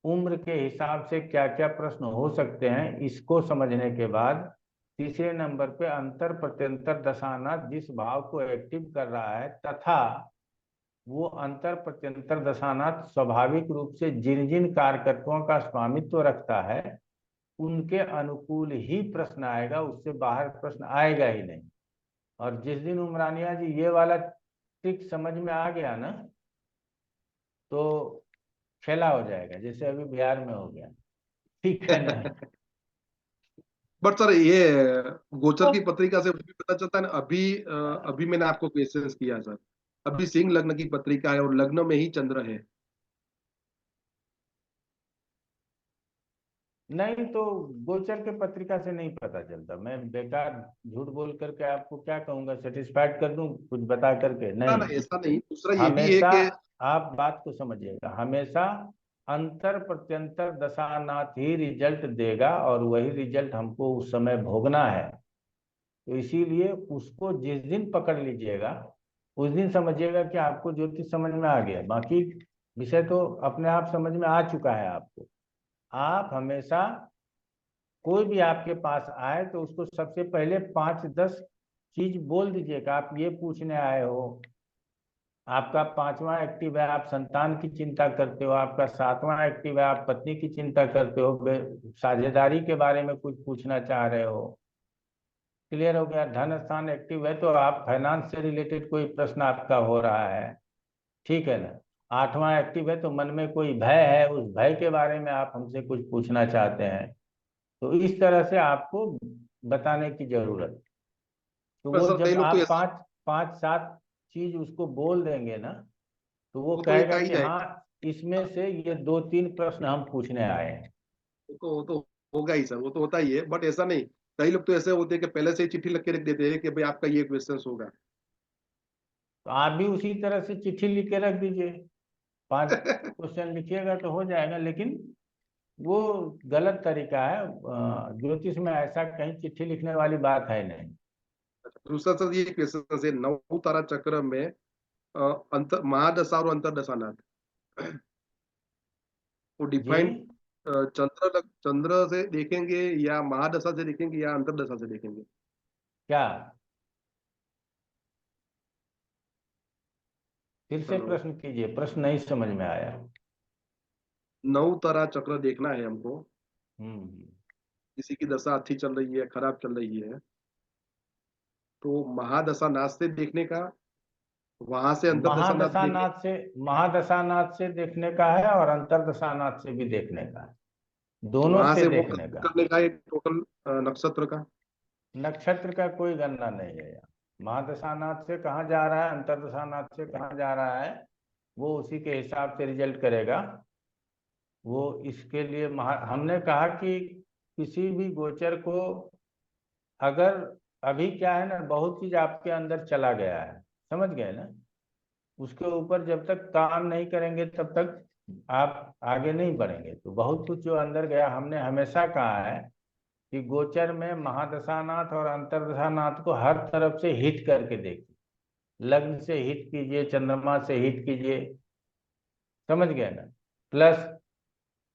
उम्र के हिसाब से क्या क्या प्रश्न हो सकते हैं इसको समझने के बाद तीसरे नंबर पे अंतर प्रत्यंतर दशानाथ जिस भाव को एक्टिव कर रहा है तथा वो अंतर प्रत्यंतर दशानाथ स्वाभाविक रूप से जिन जिन कारकत्वों का स्वामित्व रखता है उनके अनुकूल ही प्रश्न आएगा, उससे बाहर प्रश्न आएगा ही नहीं। और जिस दिन उमरानिया जी ये वाला ट्रिक समझ में आ गया ना तो खेला हो जाएगा, जैसे अभी बिहार में हो गया। ठीक है ना? बट सर ये गोचर की पत्रिका से भी पता चलता है ना, अभी मैंने आपको क्वेश्चंस किया सर, अभी सिंह लग्न की पत्रिका है और लग्न में ही चंद्र है। नहीं तो गोचर के पत्रिका से नहीं पता चलता। मैं बेकार झूठ बोल करके आपको क्या कहूंगा, सेटिस्फाइड कर दूं कुछ बता करके? ना नहीं, ऐसा नहीं, दूसरा ये भी है हमेशा कि आप बात को समझिएगा, हमेशा अंतर प्रत्यंतर दशानाथ ही रिजल्ट देगा और वही रिजल्ट हमको उस समय भोगना है। तो इसीलिए उसको जिस दिन पकड़ लीजिएगा उस दिन समझिएगा कि आपको ज्योतिष समझ में आ गया। बाकी विषय तो अपने आप समझ में आ चुका है आपको। आप हमेशा कोई भी आपके पास आए तो उसको सबसे पहले 5-10 चीज बोल दीजिएगा। आप ये पूछने आए हो, आपका 5वां एक्टिव है, आप संतान की चिंता करते हो, आपका 7वां एक्टिव है, आप पत्नी की चिंता करते हो, साझेदारी के बारे में कुछ पूछना चाह रहे हो। क्लियर हो गया? धन स्थान एक्टिव है तो आप फाइनेंस से रिलेटेड कोई प्रश्न आपका हो रहा है, ठीक है ना? 8वां एक्टिव है तो मन में कोई भय है, उस भय के बारे में आप हमसे कुछ पूछना चाहते हैं। तो इस तरह से आपको बताने की जरूरत। तो वो सर कई जब लोग तो आप ऐसा 5-7 चीज उसको बोल देंगे ना तो वो वो तो एक कहेगा आ ही कि जाएगा, हाँ इसमें से ये 2-3 प्रश्न हम पूछने आए हैं। वो तो होगा ही सर, वो तो होता ही है। बट ऐसा नहीं, कई लोग तो ऐसे होते हैं कि पहले से ही चिट्ठी लिख के रख देते हैं कि भाई आपका ये क्वेश्चन होगा। तो आप भी उसी तरह से चिट्ठी लिख के रख दीजिए, 5 क्वेश्चन लिखिएगा तो हो जाएगा। लेकिन वो गलत तरीका है, ज्योतिष में ऐसा कहीं चिट्ठी लिखने वाली बात है नहीं। दूसरा सर ये क्वेश्चन है, नौ तारा चक्र में अंतर महादशा और अंतरदशा नाथ वो जी डिफाइन चंद्र से देखेंगे या महादशा से देखेंगे या अंतरदशा से देखेंगे? क्या? फिर से हेलो, प्रश्न कीजिए, प्रश्न नहीं समझ में आया। 9 तारा चक्र देखना है हमको, हम्म। किसी की दशा अच्छी चल रही है, खराब चल रही है, तो महादशा नाथ से देखने का, वहां से अंतरदशा नाथ देखने, महादशानाथ से देखने का है और अंतरदशानाथ से भी देखने का है, तो दोनों वहां से से वो देखने का। करने का है टोटल नक्षत्र का। नक्षत्र का कोई गणना नहीं है यहाँ। महादशानाथ से कहाँ जा रहा है, अंतरदशानाथ से कहाँ जा रहा है, वो उसी के हिसाब से रिजल्ट करेगा। वो इसके लिए हमने कहा कि किसी भी गोचर को अगर अभी क्या है ना, बहुत चीज आपके अंदर चला गया है, समझ गए ना? उसके ऊपर जब तक काम नहीं करेंगे तब तक आप आगे नहीं बढ़ेंगे। तो बहुत कुछ जो अंदर गया, हमने हमेशा कहा है कि गोचर में महादशानाथ और अंतरदशानाथ को हर तरफ से हिट करके देखिए। लग्न से हिट कीजिए, चंद्रमा से हिट कीजिए, समझ गए ना? प्लस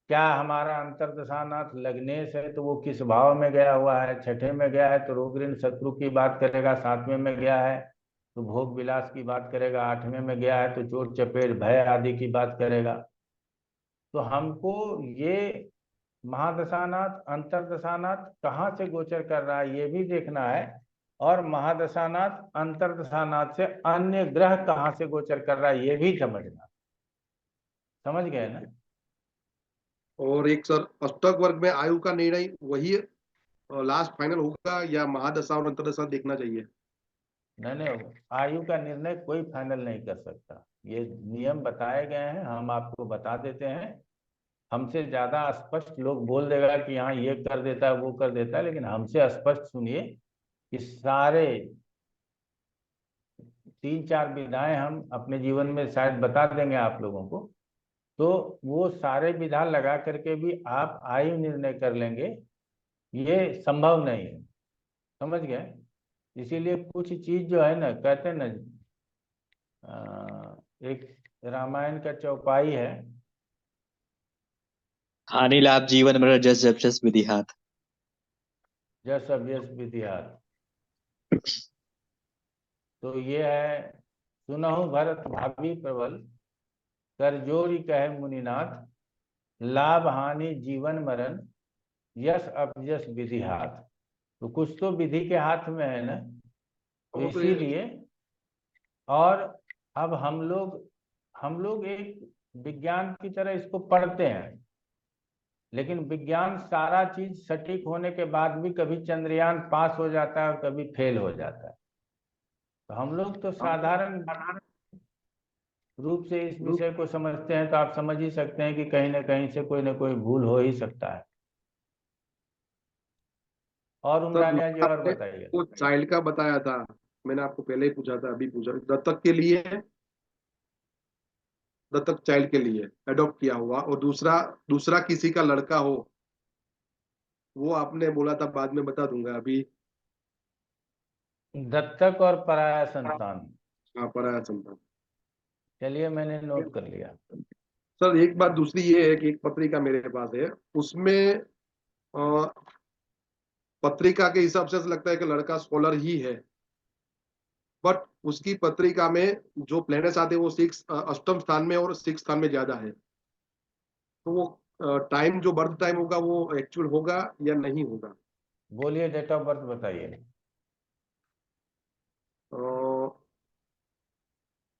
क्या हमारा अंतरदशानाथ लग्नेश है तो वो किस भाव में गया हुआ है, छठे में गया है तो रोग ऋण शत्रु की बात करेगा, 7वें में गया है तो भोग विलास की बात करेगा, 8वें में गया है तो चोट चपेट भय आदि की बात करेगा। तो हमको ये महादशानाथ अंतरदशानाथ कहाँ से गोचर कर रहा है ये भी देखना है, और महादशानाथ अंतरदशानाथ से अन्य ग्रह कहाँ से गोचर कर रहा है ये भी समझना। समझ गए ना? और एक सर अष्टक वर्ग में आयु का निर्णय वही लास्ट फाइनल होगा या महादशा और अंतरदशा देखना चाहिए? नहीं, आयु का निर्णय कोई फाइनल नहीं कर सकता। ये नियम बताए गए हैं, हम आपको बता देते हैं हमसे ज्यादा स्पष्ट लोग बोल देगा कि हाँ ये कर देता है वो कर देता है, लेकिन हमसे स्पष्ट सुनिए कि सारे 3-4 विधाएं हम अपने जीवन में शायद बता देंगे आप लोगों को, तो वो सारे विधा लगा करके भी आप आयु निर्णय कर लेंगे, ये संभव नहीं है। समझ गए? इसीलिए कुछ चीज जो है ना, कहते हैं ना, एक रामायण का चौपाई है, हानि लाभ जीवन मरण जस जप जस विधिहात। जस अभ्यस विधिहात। तो ये है, सुनहु भरत भाभी प्रबल, कर जोरी कहे मुनिनाथ, लाभ हानि जीवन मरण, यश अपयश विधि हाथ। तो कुछ तो विधि के हाथ में है ना, तो इसीलिए। और अब हम लोग एक विज्ञान की तरह इसको पढ़ते हैं, लेकिन विज्ञान सारा चीज सटीक होने के बाद भी कभी चंद्रयान पास हो जाता है और कभी फेल हो जाता है। तो हम लोग तो साधारण रूप से इस विषय को समझते हैं, तो आप समझ ही सकते हैं कि कहीं ना कहीं से कोई ना कोई भूल हो ही सकता है। और उमरानिया जी और बताइए। वो चाइल्ड का बताया था, मैंने आपको पहले ही पूछा था, अभी पूछा, दत्तक के लिए, दत्तक चाइल्ड के लिए अडॉप्ट किया हुआ, और दूसरा किसी का लड़का हो, वो आपने बोला था बाद में बता दूंगा अभी। दत्तक और पराया संतान। हाँ, पराया संतान। चलिए, मैंने नोट कर लिया। सर एक बात दूसरी ये है कि एक पत्रिका मेरे पास है, उसमें पत्रिका के हिसाब से लगता है कि लड़का स्कॉलर ही है, बट उसकी पत्रिका में जो प्लैनेट्स आते हैं वो अष्टम स्थान में और 6 स्थान में ज्यादा है, तो वो टाइम जो बर्थ टाइम होगा वो एक्चुअल होगा या नहीं होगा? बोलिए, डेट ऑफ बर्थ बताइए।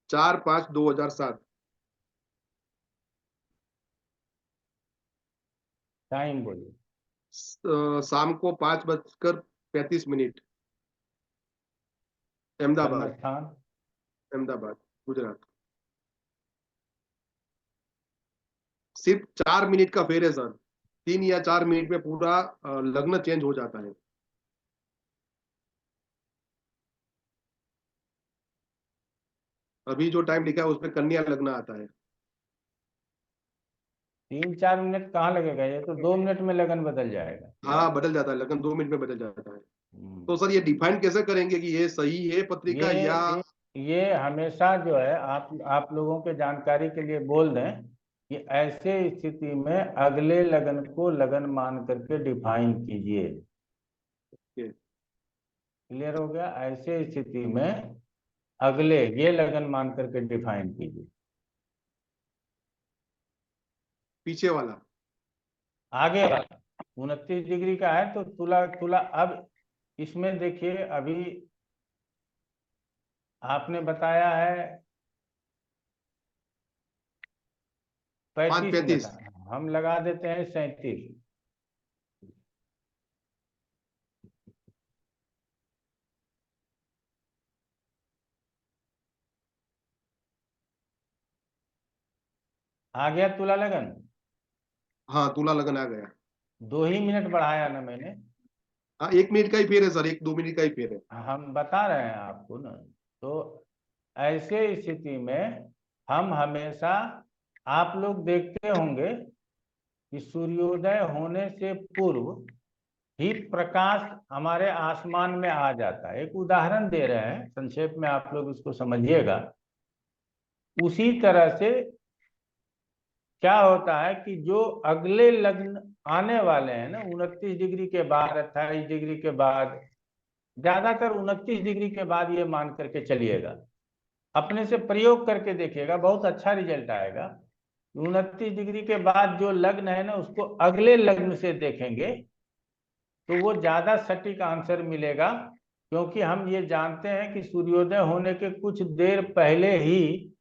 4/5/2007। टाइम बोलिए। शाम को 5:35 अहमदाबाद। स्थान अहमदाबाद, गुजरात। सिर्फ 4 मिनट का फेर है सर, 3 या 4 मिनट में पूरा लग्न चेंज हो जाता है। अभी जो टाइम लिखा है उसमें कन्या लग्न आता है। 3-4 मिनट कहाँ लगेगा, ये तो 2 मिनट में लगन बदल जाएगा। हाँ, बदल जाता है, लगन 2 मिनट में बदल जाता है। तो सर ये डिफाइन कैसे करेंगे कि ये सही है पत्रिका या? ये हमेशा जो है, आप लोगों के जानकारी के लिए बोल दें कि ऐसे स्थिति में अगले लगन को लगन मान करके डिफाइन कीजिए। क्लियर हो गया? ऐसे स्थिति में अगले ये लगन मान करके डिफाइन कीजिए। पीछे वाला, आगे वाला 29 डिग्री का है तो तुला। अब इसमें देखिए, अभी आपने बताया है 35 मिनट, हम लगा देते हैं 37। आ गया तुला लगन? हाँ, तुला लगन आ गया। 2 ही मिनट बढ़ाया ना मैंने। हाँ, 1 मिनट का ही फेर है सर, 1-2 मिनट का ही फेर है। हम बता रहे हैं आपको ना। तो ऐसे स्थिति में हम हमेशा, आप लोग देखते होंगे कि सूर्योदय होने से पूर्व ही प्रकाश हमारे आसमान में आ जाता है। एक उदाहरण दे रहे हैं, संक्षेप में आप लोग इसको समझिएगा। उसी तरह से क्या होता है कि जो अगले लग्न आने वाले हैं ना, 29 डिग्री के बाद, 28 डिग्री के बाद, ज्यादातर 29 डिग्री के बाद ये मान करके चलिएगा। अपने से प्रयोग करके देखिएगा, बहुत अच्छा रिजल्ट आएगा। 29 डिग्री के बाद जो लग्न है ना, उसको अगले लग्न से देखेंगे तो वो ज्यादा सटीक आंसर मिलेगा, क्योंकि हम ये जानते हैं कि सूर्योदय होने के कुछ देर पहले ही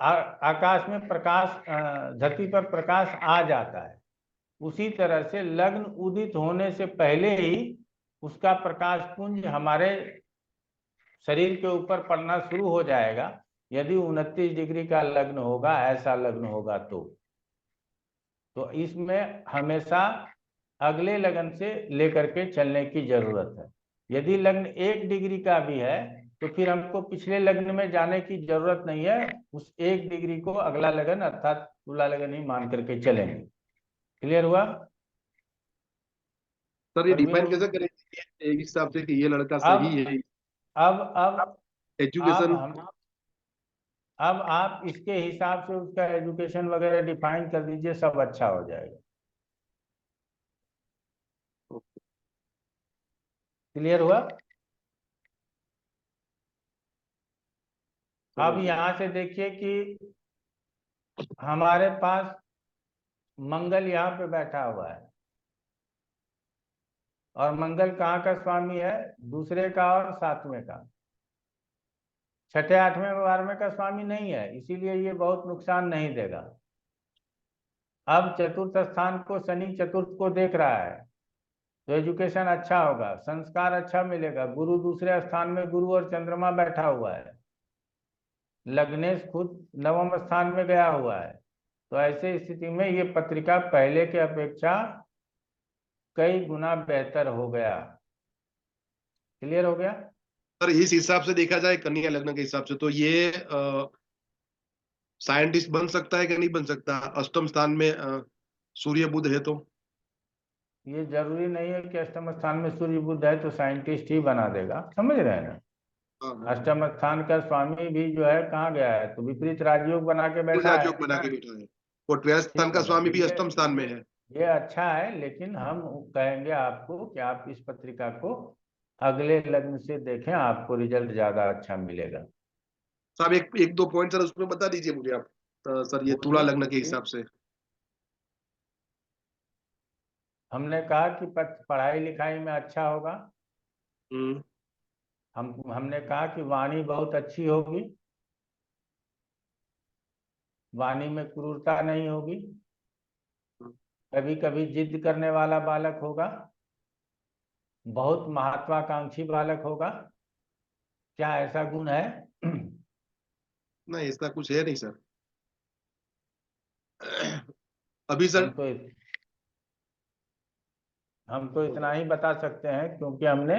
आकाश में प्रकाश, धरती पर प्रकाश आ जाता है। उसी तरह से लग्न उदित होने से पहले ही उसका प्रकाश पुंज हमारे शरीर के ऊपर पड़ना शुरू हो जाएगा, यदि 29 डिग्री का लग्न होगा, ऐसा लग्न होगा तो। तो इसमें हमेशा अगले लग्न से लेकर के चलने की जरूरत है। यदि लग्न 1 डिग्री का भी है तो फिर हमको पिछले लग्न में जाने की जरूरत नहीं है, उस 1 डिग्री को अगला लगन अर्थात तुला लगन ही मान करके चलेंगे। क्लियर हुआ? सर ये परवीन डिफाइन जी, कैसे करेंगे एक हिसाब से कि ये लड़का अब सही है? अब एजुकेशन अब आप इसके हिसाब से उसका एजुकेशन वगैरह डिफाइन कर दीजिए, सब अच्छा हो जाएगा। क्लियर हुआ? अब यहाँ से देखिए कि हमारे पास मंगल यहाँ पे बैठा हुआ है और मंगल कहाँ का स्वामी है? दूसरे का और 7वें का। 6ठे 8वें 12वें का स्वामी नहीं है, इसीलिए ये बहुत नुकसान नहीं देगा। अब चतुर्थ स्थान को शनि चतुर्थ को देख रहा है तो एजुकेशन अच्छा होगा, संस्कार अच्छा मिलेगा। गुरु दूसरे स्थान में, गुरु और चंद्रमा बैठा हुआ है। लग्नेश खुद 9वें स्थान में गया हुआ है, तो ऐसे स्थिति में ये पत्रिका पहले के अपेक्षा कई गुना बेहतर हो गया। क्लियर हो गया? सर इस हिसाब से देखा जाए कन्या लग्न के हिसाब से तो ये साइंटिस्ट बन सकता है कि नहीं बन सकता? अष्टम स्थान में सूर्य बुध है तो ये जरूरी नहीं है कि अष्टम स्थान में सूर्य बुध है तो साइंटिस्ट ही बना देगा, समझ रहे हैं ना? अष्टम स्थान का स्वामी भी जो है कहाँ गया है? तो विपरीत राजयोग बना के बैठा है। राजयोग बना के बैठा है और 12वें स्थान ठीक का है, स्वामी तो भी अष्टम स्थान में है। ये अच्छा है, लेकिन हम कहेंगे आपको कि आप इस पत्रिका को अगले लग्न से देखें, आपको रिजल्ट ज्यादा अच्छा मिलेगा। साहब एक दो पॉइंट सर उसमें बता दीजिए मुझे आप। सर ये तुला लग्न के हिसाब से हमने कहा कि पढ़ाई लिखाई में अच्छा होगा। हमने कहा कि वाणी बहुत अच्छी होगी, वाणी में क्रूरता नहीं होगी, कभी कभी जिद करने वाला बालक होगा, बहुत महत्वाकांक्षी बालक होगा। क्या ऐसा गुण है? नहीं ऐसा कुछ है नहीं सर। अभी सर हम तो इतना ही बता सकते हैं, क्योंकि हमने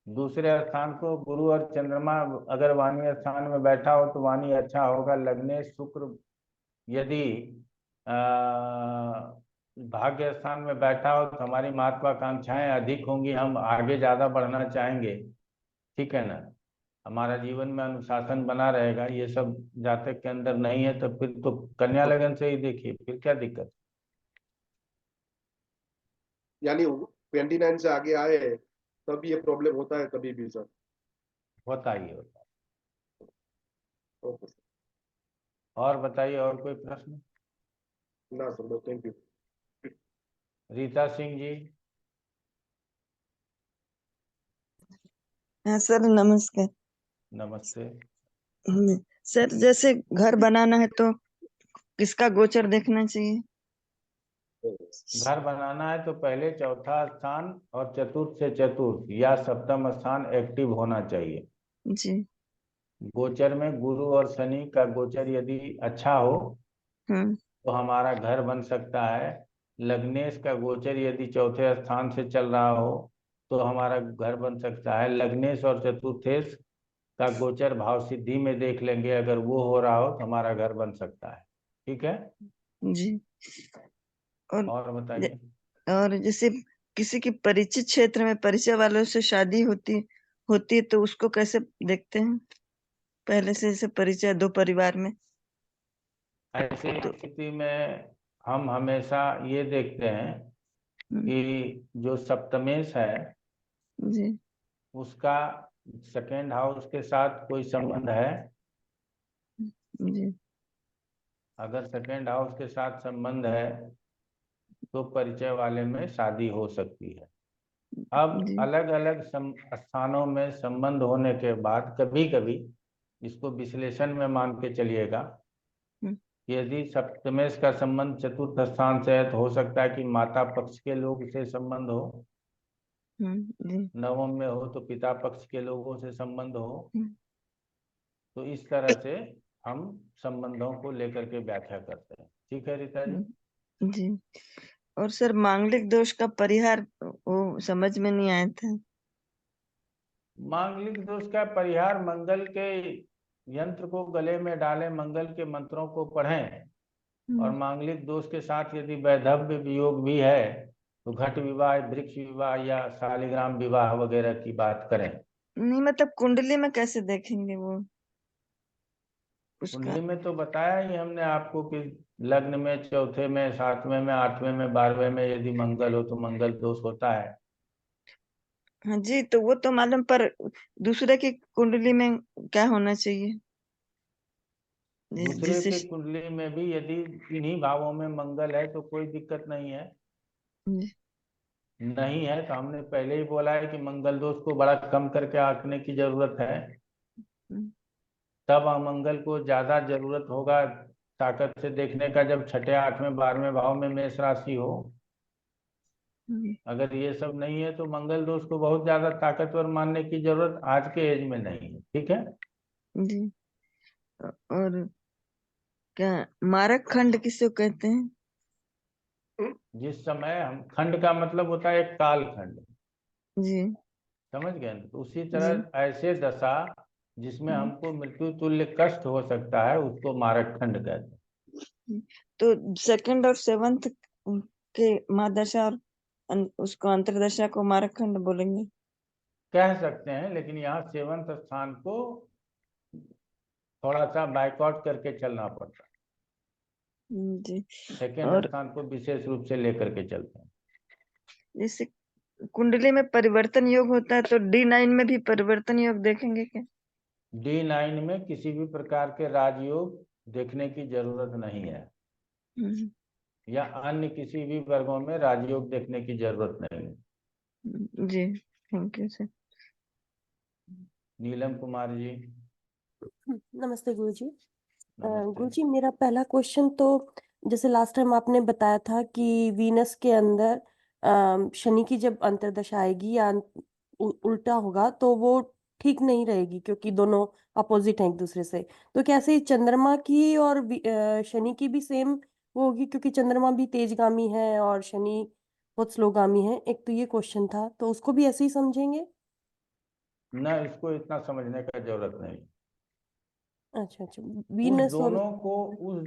दूसरे स्थान को गुरु और चंद्रमा अगर वाणी स्थान में बैठा हो तो वाणी अच्छा होगा। लग्नेश शुक्र यदि भाग्य स्थान में बैठा हो तो हमारी महत्वाकांक्षाएं अधिक होंगी, हम आगे ज्यादा बढ़ना चाहेंगे। ठीक है ना? हमारा जीवन में अनुशासन बना रहेगा। ये सब जातक के अंदर नहीं है तो फिर तो कन्या लगन से ही देखिए, फिर क्या दिक्कत? यानी 29 से आगे आए तब ये प्रॉब्लम होता है कभी भी सर? होता ही होता है। Okay sir. और बताइए, और कोई प्रश्न? ना sir, thank you. Rita Singh ji. हाँ सर, नमस्कार। नमस्ते। सर जैसे घर बनाना है तो किसका गोचर देखना चाहिए? घर बनाना है तो पहले चौथा स्थान और चतुर्थ से चतुर्थ या सप्तम स्थान एक्टिव होना चाहिए। जी। गोचर में गुरु और शनि का गोचर यदि अच्छा हो तो हमारा घर बन सकता है। लग्नेश का गोचर यदि चौथे स्थान से चल रहा हो तो हमारा घर बन सकता है। लग्नेश और चतुर्थेश का गोचर भाव सिद्धि में देख लेंगे, अगर वो हो रहा हो तो हमारा घर बन सकता है। ठीक है जी। और बताइए। और जैसे किसी की परिचित क्षेत्र में परिचय वालों से शादी होती है तो उसको कैसे देखते हैं? पहले से जैसे परिचय दो परिवार में, ऐसी स्थिति में हम हमेशा ये देखते हैं कि जो सप्तमेश है जी उसका सेकेंड हाउस के साथ कोई संबंध है। जी अगर सेकेंड हाउस के साथ संबंध है तो परिचय वाले में शादी हो सकती है। अब अलग अलग स्थानों में संबंध होने के बाद कभी कभी इसको विश्लेषण में मान के चलिएगा, यदि सप्तमेश का संबंध चतुर्थ स्थान से है तो हो सकता है कि माता पक्ष के लोग से संबंध हो, नवम में हो तो पिता पक्ष के लोगों से संबंध हो। तो इस तरह से हम संबंधों को लेकर के व्याख्या करते हैं। ठीक है रीता जी। जी। और सर मांगलिक दोष का परिहार वो समझ में नहीं आया था। मांगलिक दोष का परिहार, मंगल के यंत्र को गले में डालें, मंगल के मंत्रों को पढ़ें, और मांगलिक दोष के साथ यदि वैधव्य वियोग भी है तो घट विवाह, वृक्ष विवाह या शालिग्राम विवाह वगैरह की बात करें। नहीं मतलब कुंडली में कैसे देखेंगे वो उसका? कुंडली में तो बताया ही हमने आपको कि लग्न में, चौथे में, सातवें में, आठवें में, 12वें में यदि मंगल हो तो मंगल दोष होता है। हाँ जी, तो वो तो मालूम, पर दूसरे की कुंडली में क्या होना चाहिए? दूसरे के कुंडली में भी यदि इन्हीं भावों में मंगल है तो कोई दिक्कत नहीं है। नहीं है तो हमने पहले ही बोला है कि मंगल दोष को बड़ा कम करके आंकने की जरूरत है। तब मंगल को ज्यादा जरूरत होगा ताकत से देखने का जब छठे, आठवें, 12वें भाव में मेष राशि हो। अगर ये सब नहीं है तो मंगल दोष को बहुत ज्यादा ताकतवर मानने की जरूरत आज के एज में नहीं है। ठीक है जी। और क्या मारक खंड किसे कहते हैं? जिस समय हम, खंड का मतलब होता है एक काल खंड, जी समझ गए न? तो उसी जी। तरह ऐसे दशा जिसमें हमको मृत्यु तुल्य कष्ट हो सकता है उसको मारक खंड कहते हैं। तो सेकंड और सेवंथ के महादशा और उसको अंतरदशा को मारक खंड बोलेंगे? कह सकते हैं, लेकिन यहाँ सेवंथ स्थान को थोड़ा सा बाइकआउट करके चलना पड़ता है। जी। सेकंड और स्थान को विशेष रूप से लेकर के चलते हैं। जैसे कुंडली में परिवर्तन योग होता है तो D9 में भी परिवर्तन योग देखेंगे क्या? D9 में किसी भी प्रकार के राजयोग देखने की जरूरत नहीं है, या अन्य किसी भी वर्गों में राजयोग देखने की जरूरत नहीं है। जी थैंक यू सर। नीलम कुमार जी। नमस्ते गुरुजी। नमस्ते। गुरुजी मेरा पहला क्वेश्चन तो जैसे लास्ट टाइम आपने बताया था कि वीनस के अंदर शनि की जब अंतर्दशा आएगी या उल्टा होगा तो वो ठीक नहीं रहेगी क्योंकि दोनों अपोजिट हैं एक दूसरे से। तो कैसे ही चंद्रमा की और शनि की भी सेम वो होगी क्योंकि चंद्रमा भी तेजगामी है और शनि बहुत स्लोगामी है। एक तो ये क्वेश्चन था, तो उसको भी ऐसे ही समझेंगे? ना, इसको इतना समझने का जरूरत नहीं। अच्छा अच्छा। वीनस और उस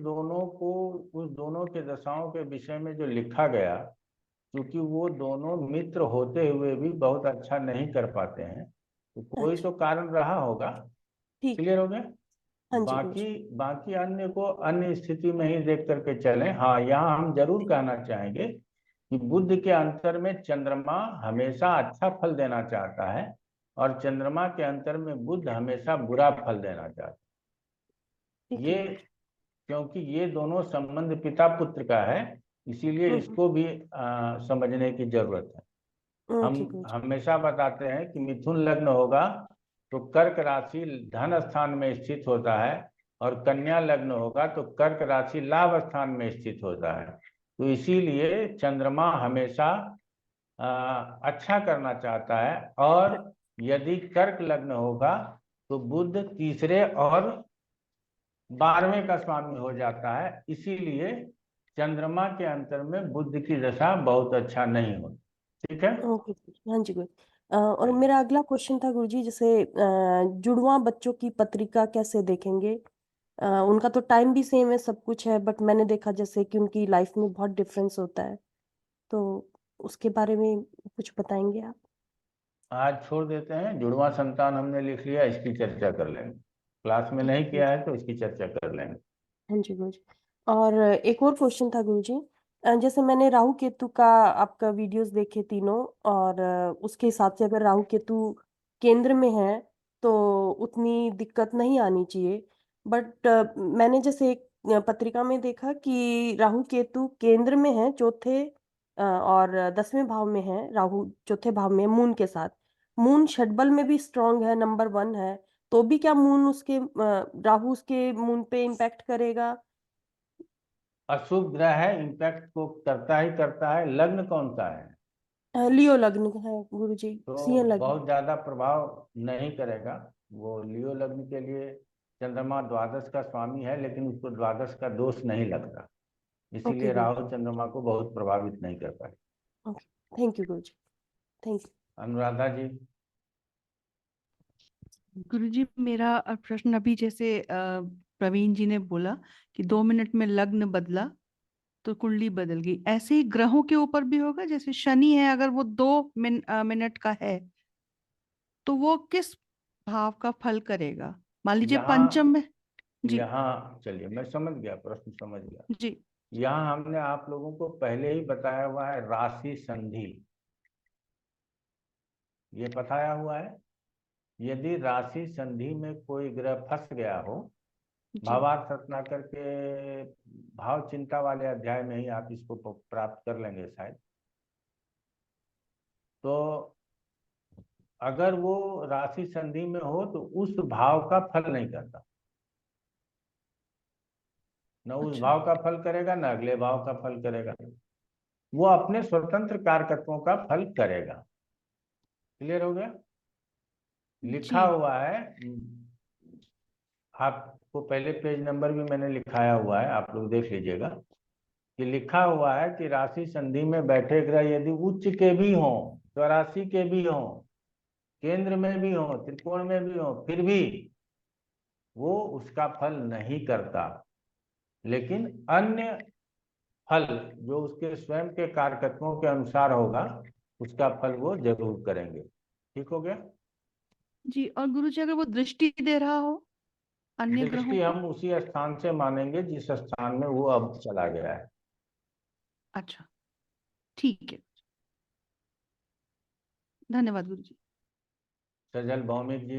दोनों के दशाओं के विषय में जो लिखा गया, क्योंकि वो दोनों मित्र होते हुए भी बहुत अच्छा नहीं कर पाते हैं, तो कोई तो कारण रहा होगा। क्लियर हो गया? हाँ जी बाकी बाकी अन्य को अन्य स्थिति में ही देख करके चलें। हाँ, यहाँ हम जरूर कहना चाहेंगे कि बुध के अंतर में चंद्रमा हमेशा अच्छा फल देना चाहता है और चंद्रमा के अंतर में बुध हमेशा बुरा फल देना चाहता है। ये क्योंकि ये दोनों संबंध पिता पुत्र का है, इसीलिए इसको भी समझने की जरूरत है। हम हमेशा बताते हैं कि मिथुन लग्न होगा तो कर्क राशि धन स्थान में स्थित होता है, और कन्या लग्न होगा तो कर्क राशि लाभ स्थान में स्थित होता है। तो इसीलिए चंद्रमा हमेशा अच्छा करना चाहता है, और यदि कर्क लग्न होगा तो बुध तीसरे और 12वें का स्वामी हो जाता है। इसीलिए चंद्रमा के अंतर में बुध की दशा बहुत अच्छा नहीं होती। ठीक है? ओके। हाँ जी गुरु। और मेरा अगला क्वेश्चन था गुरुजी, जैसे जुड़वा बच्चों की पत्रिका कैसे देखेंगे? उनका तो टाइम भी सेम है, सब कुछ है, बट मैंने देखा जैसे कि उनकी लाइफ में बहुत डिफरेंस होता है, तो उसके बारे में कुछ बताएंगे आप? आज छोड़ देते हैं, जुड़वा संतान हमने लिख लिया, इसकी चर्चा कर लेंगे। क्लास में नहीं किया है तो इसकी चर्चा कर लेंगे। हाँ जी गुरुजी। और एक और क्वेश्चन था गुरुजी, जैसे मैंने राहु केतु का आपका वीडियोस देखे तीनों, और उसके हिसाब से अगर राहु केतु केंद्र में है तो उतनी दिक्कत नहीं आनी चाहिए, बट मैंने जैसे एक पत्रिका में देखा कि राहु केतु केंद्र में है चौथे और 10वें भाव में है, राहु चौथे भाव में मून के साथ, मून षटबल में भी स्ट्रांग है, नंबर 1 है, तो भी क्या मून उसके राहु उसके मून पे इम्पैक्ट करेगा? अशुभ ग्रह है, इम्पैक्ट को करता ही करता है। लग्न कौन सा है? लियो लग्न है गुरुजी, तो सिंह लग्न। बहुत ज्यादा प्रभाव नहीं करेगा। वो लियो लग्न के लिए चंद्रमा द्वादश का स्वामी है, लेकिन उसको द्वादश का दोष नहीं लगता। इसीलिए गुरुजी। राहु चंद्रमा को बहुत प्रभावित नहीं कर पाए। Thank you Guruji, thank you. Anuradha ji. Guruji मेरा प्रश्न अभी जैसे प्रवीण जी ने बोला कि 2 मिनट में लग्न बदला तो कुंडली बदल गई, ऐसे ही ग्रहों के ऊपर भी होगा? जैसे शनि है, अगर वो 2 मिनट का है तो वो किस भाव का फल करेगा? मान लीजिए पंचम में। जी यहाँ चलिए, मैं समझ गया, प्रश्न समझ गया। जी यहाँ हमने आप लोगों को पहले ही बताया हुआ है राशि संधि, ये बताया हुआ है। यदि राशि संधि में कोई ग्रह फंस गया हो, भावार्थ रत्नाकर के भाव चिंता वाले अध्याय में ही आप इसको प्राप्त कर लेंगे शायद। तो अगर वो राशि संधि में हो तो उस भाव का फल नहीं करता, न उस भाव का फल करेगा न अगले भाव का फल करेगा, वो अपने स्वतंत्र कारकत्वों का फल करेगा। क्लियर हो गया? लिखा हुआ है, आपको पहले पेज नंबर भी मैंने लिखाया हुआ है, आप लोग देख लीजिएगा कि लिखा हुआ है कि राशि संधि में बैठे ग्रह यदि उच्च के भी हों, चौरासी के भी हों, केंद्र में भी हों, त्रिकोण में भी हों, फिर भी वो उसका फल नहीं करता, लेकिन अन्य फल जो उसके स्वयं के कारकत्वों के अनुसार होगा उसका फल वो जरूर करेंगे। ठीक हो गया जी। और गुरुजी अगर वो दृष्टि दे रहा हो अन्य ग्रहों दृष्टि को? हम उसी स्थान से मानेंगे जिस स्थान में वो अब चला गया है। अच्छा ठीक है, धन्यवाद गुरुजी। सजल भौमिक जी।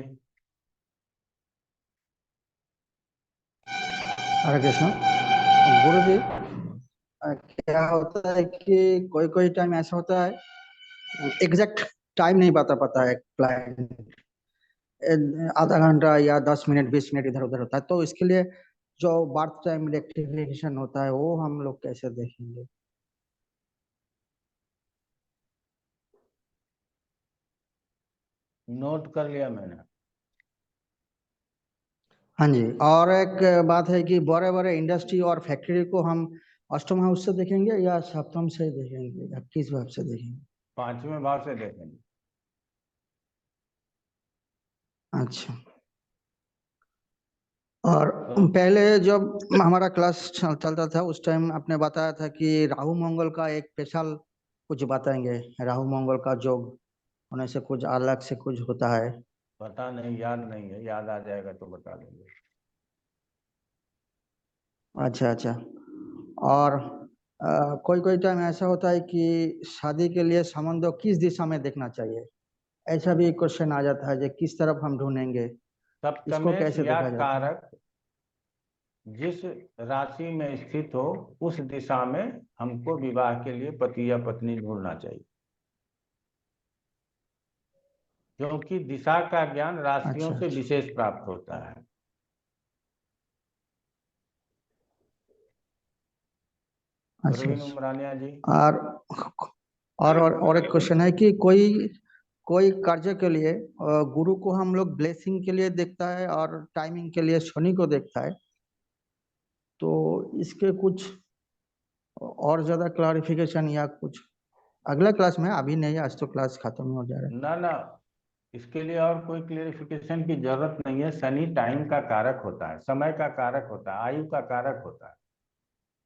हरे कृष्ण। गुरुजी, क्या होता है कि कोई कोई टाइम ऐसा होता है एग्जैक्ट टाइम नहीं बता पाता है क्लाइंट, आधा घंटा या 10 मिनट 20 मिनट इधर उधर होता है, तो इसके लिए जो बर्थ टाइम रेक्टिफिकेशन होता है वो हम लोग कैसे देखेंगे? नोट कर लिया मैंने। हाँ जी, और एक बात है कि बड़े बड़े इंडस्ट्री और फैक्ट्री को हम अष्टम हाउस से देखेंगे या सप्तम से देखेंगे या किस भाव से देखेंगे? 5वें भाव से देखेंगे। अच्छा। और पहले जब हमारा क्लास चलता था उस टाइम आपने बताया था कि राहु मंगल का एक स्पेशल कुछ बताएंगे, राहु मंगल का योग होने से कुछ अलग से कुछ होता है। पता नहीं, याद नहीं है, याद आ जाएगा तो बता देंगे। अच्छा अच्छा। और कोई कोई टाइम ऐसा होता है कि शादी के लिए संबंध किस दिशा में देखना चाहिए, ऐसा भी क्वेश्चन आ जाता है कि किस तरफ हम ढूंढेंगे, इसको सप्तमेश कैसे या देखा जाता है? कारक जिस राशि में स्थित हो उस दिशा में हमको विवाह के लिए पति या पत्नी ढूंढना चाहिए, क्योंकि दिशा का ज्ञान राशियों से विशेष प्राप्त होता है। अच्छा प्रवीण अच्छा। उमरानिया जी। और एक क्वेश्चन है कि कोई कोई कार्य के लिए गुरु को हम लोग ब्लेसिंग के लिए देखता है और टाइमिंग के लिए शनि को देखता है, तो इसके कुछ और ज्यादा क्लैरिफिकेशन या कुछ अगला क्लास में, अभी नहीं, आज तो क्लास खत्म हो जा रहा है। ना ना, इसके लिए और कोई क्लेरिफिकेशन की जरूरत नहीं है। शनि टाइम का कारक होता है, समय का कारक होता है, आयु का कारक होता है,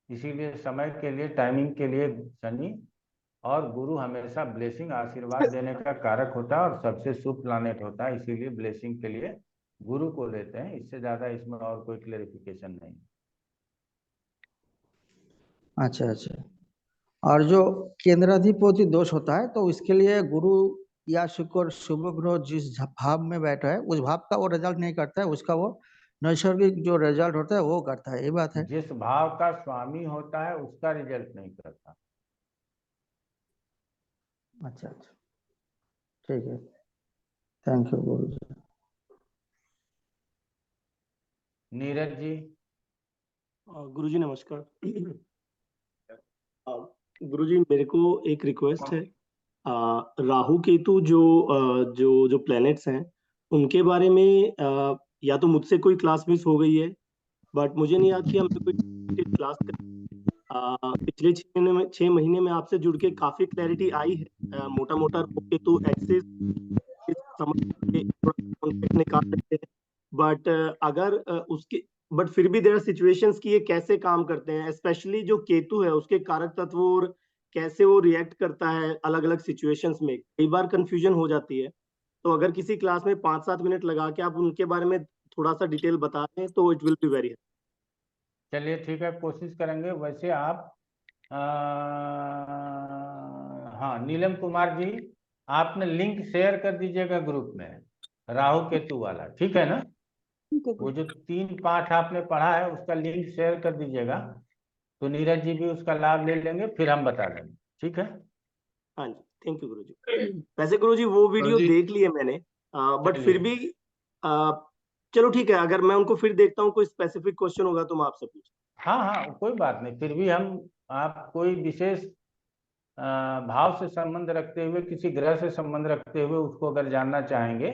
इसीलिए समय के लिए, टाइमिंग के लिए शनि और गुरु हमेशा ब्लेसिंग, आशीर्वाद देने का कारक होता है और सबसे शुभ प्लानेट होता है, इसीलिए ब्लेसिंग के लिए गुरु को लेते हैं। इससे ज्यादा इसमें और कोई क्लेरिफिकेशन नहीं। अच्छा अच्छा। और जो केंद्राधिपति दोष होता है तो इसके लिए गुरु या शुक्र शुभ ग्रह जिस भाव में बैठा है उस भाव का वो रिजल्ट नहीं करता है, उसका वो नैसर्गिक जो रिजल्ट होता है वो करता है, ये बात है? जिस भाव का स्वामी होता है उसका रिजल्ट नहीं करता। अच्छा अच्छा, ठीक है, थैंक यू गुरु जी। नीरज जी। गुरुजी नमस्कार। गुरुजी मेरे को एक रिक्वेस्ट है, राहु केतु जो जो प्लैनेट्स हैं उनके बारे में या तो मुझसे कोई क्लास मिस हो गई है, बट मुझे नहीं याद कि हमने कोई क्लास पिछले 6 महीने में आपसे जुड़ के काफी क्लैरिटी आई है। मोटा मोटा केतु एक्सिस समझ के कॉन्सेप्ट निकाल सकते हैं, बट अगर उसके बट फिर भी देयर आर सिचुएशंस कि ये कैसे काम करते हैं, स्पेशली जो केतु है उसके कारक तत्व और कैसे वो रिएक्ट करता है अलग अलग सिचुएशंस में, कई बार कंफ्यूजन हो जाती है। तो अगर किसी क्लास में 5-7 मिनट लगा के आप उनके बारे में थोड़ा सा डिटेल बता दें तो it will be very helpful. चलिए ठीक है, कोशिश करेंगे। वैसे आप हाँ नीलम कुमार जी, आपने लिंक शेयर कर दीजिएगा ग्रुप में, राहु केतु वाला, ठीक है ना? वो जो 3 पाठ आपने पढ़ा है उसका लिंक शेयर कर दीजिएगा, तो नीरज जी भी उसका लाभ ले लेंगे, फिर हम बता देंगे, ठीक है? हाँ जी, थैंक यू गुरुजी। वैसे गुरुजी वो वीडियो देख लिए मैंने, बट फिर भी चलो ठीक है, अगर मैं उनको फिर देखता हूँ, कोई स्पेसिफिक क्वेश्चन होगा तो मैं आपसे पूछ। हाँ हाँ कोई बात नहीं, फिर भी हम आप कोई विशेष भाव से संबंध रखते हुए, किसी ग्रह से संबंध रखते हुए उसको अगर जानना चाहेंगे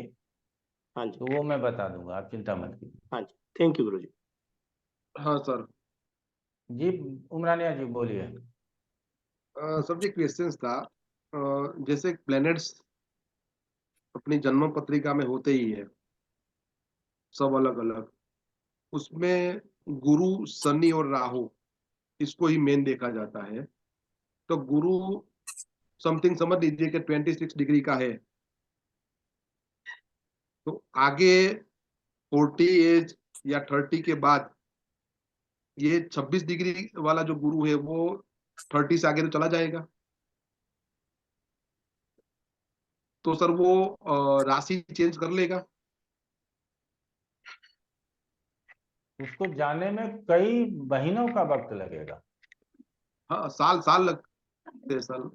हाँ जी, तो वो मैं बता दूंगा, आप चिंता मत कीजिए। हाँ जी, थैंक यू गुरुजी। हाँ सर। जी उमरानिया जी बोलिए। सर जी क्वेश्चन था, जैसे प्लैनेट्स अपनी जन्म पत्रिका में होते ही है सब अलग अलग, उसमें गुरु, शनि और राहु इसको ही मेन देखा जाता है। तो गुरु समथिंग समझ लीजिए कि 26 डिग्री का है, तो आगे 40 एज या 30 के बाद ये 26 डिग्री वाला जो गुरु है वो 30 से आगे तो चला जाएगा, तो सर वो राशि चेंज कर लेगा। उसको जाने में कई महीनों का वक्त लगेगा। हाँ साल साल लगते हैं सर।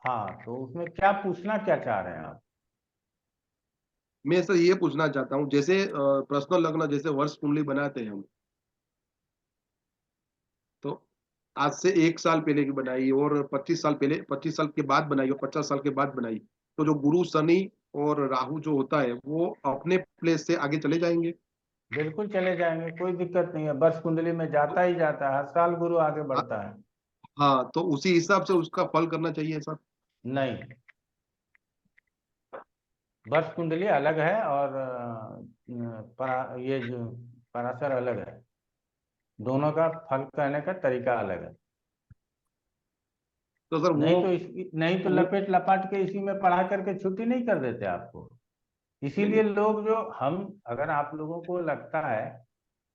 हाँ तो उसमें क्या पूछना क्या चाह रहे हैं आप? मैं सर ये पूछना चाहता हूँ, जैसे पर्सनल लग्न, जैसे वर्ष कुंडली बनाते हैं हम, तो आज से 1 साल पहले की बनाई और 25 साल पहले, 25 साल के बाद बनाई और 50 साल के बाद बनाई, तो जो गुरु, शनि और राहु जो होता है वो अपने प्लेस से आगे चले जाएंगे। बिल्कुल चले जाएंगे, कोई दिक्कत नहीं है, वर्ष कुंडली में जाता ही जाता है, हर साल गुरु आगे बढ़ता है। हाँ तो उसी हिसाब से उसका फल करना चाहिए सर। नहीं, वर्ष कुंडली अलग है और ये जो पराशर अलग है, दोनों का फल कहने का तरीका अलग है। तो सर नहीं तो लपेट लपाट के इसी में पढ़ा करके छुट्टी नहीं कर देते आपको। इसीलिए लोग जो हम, अगर आप लोगों को लगता है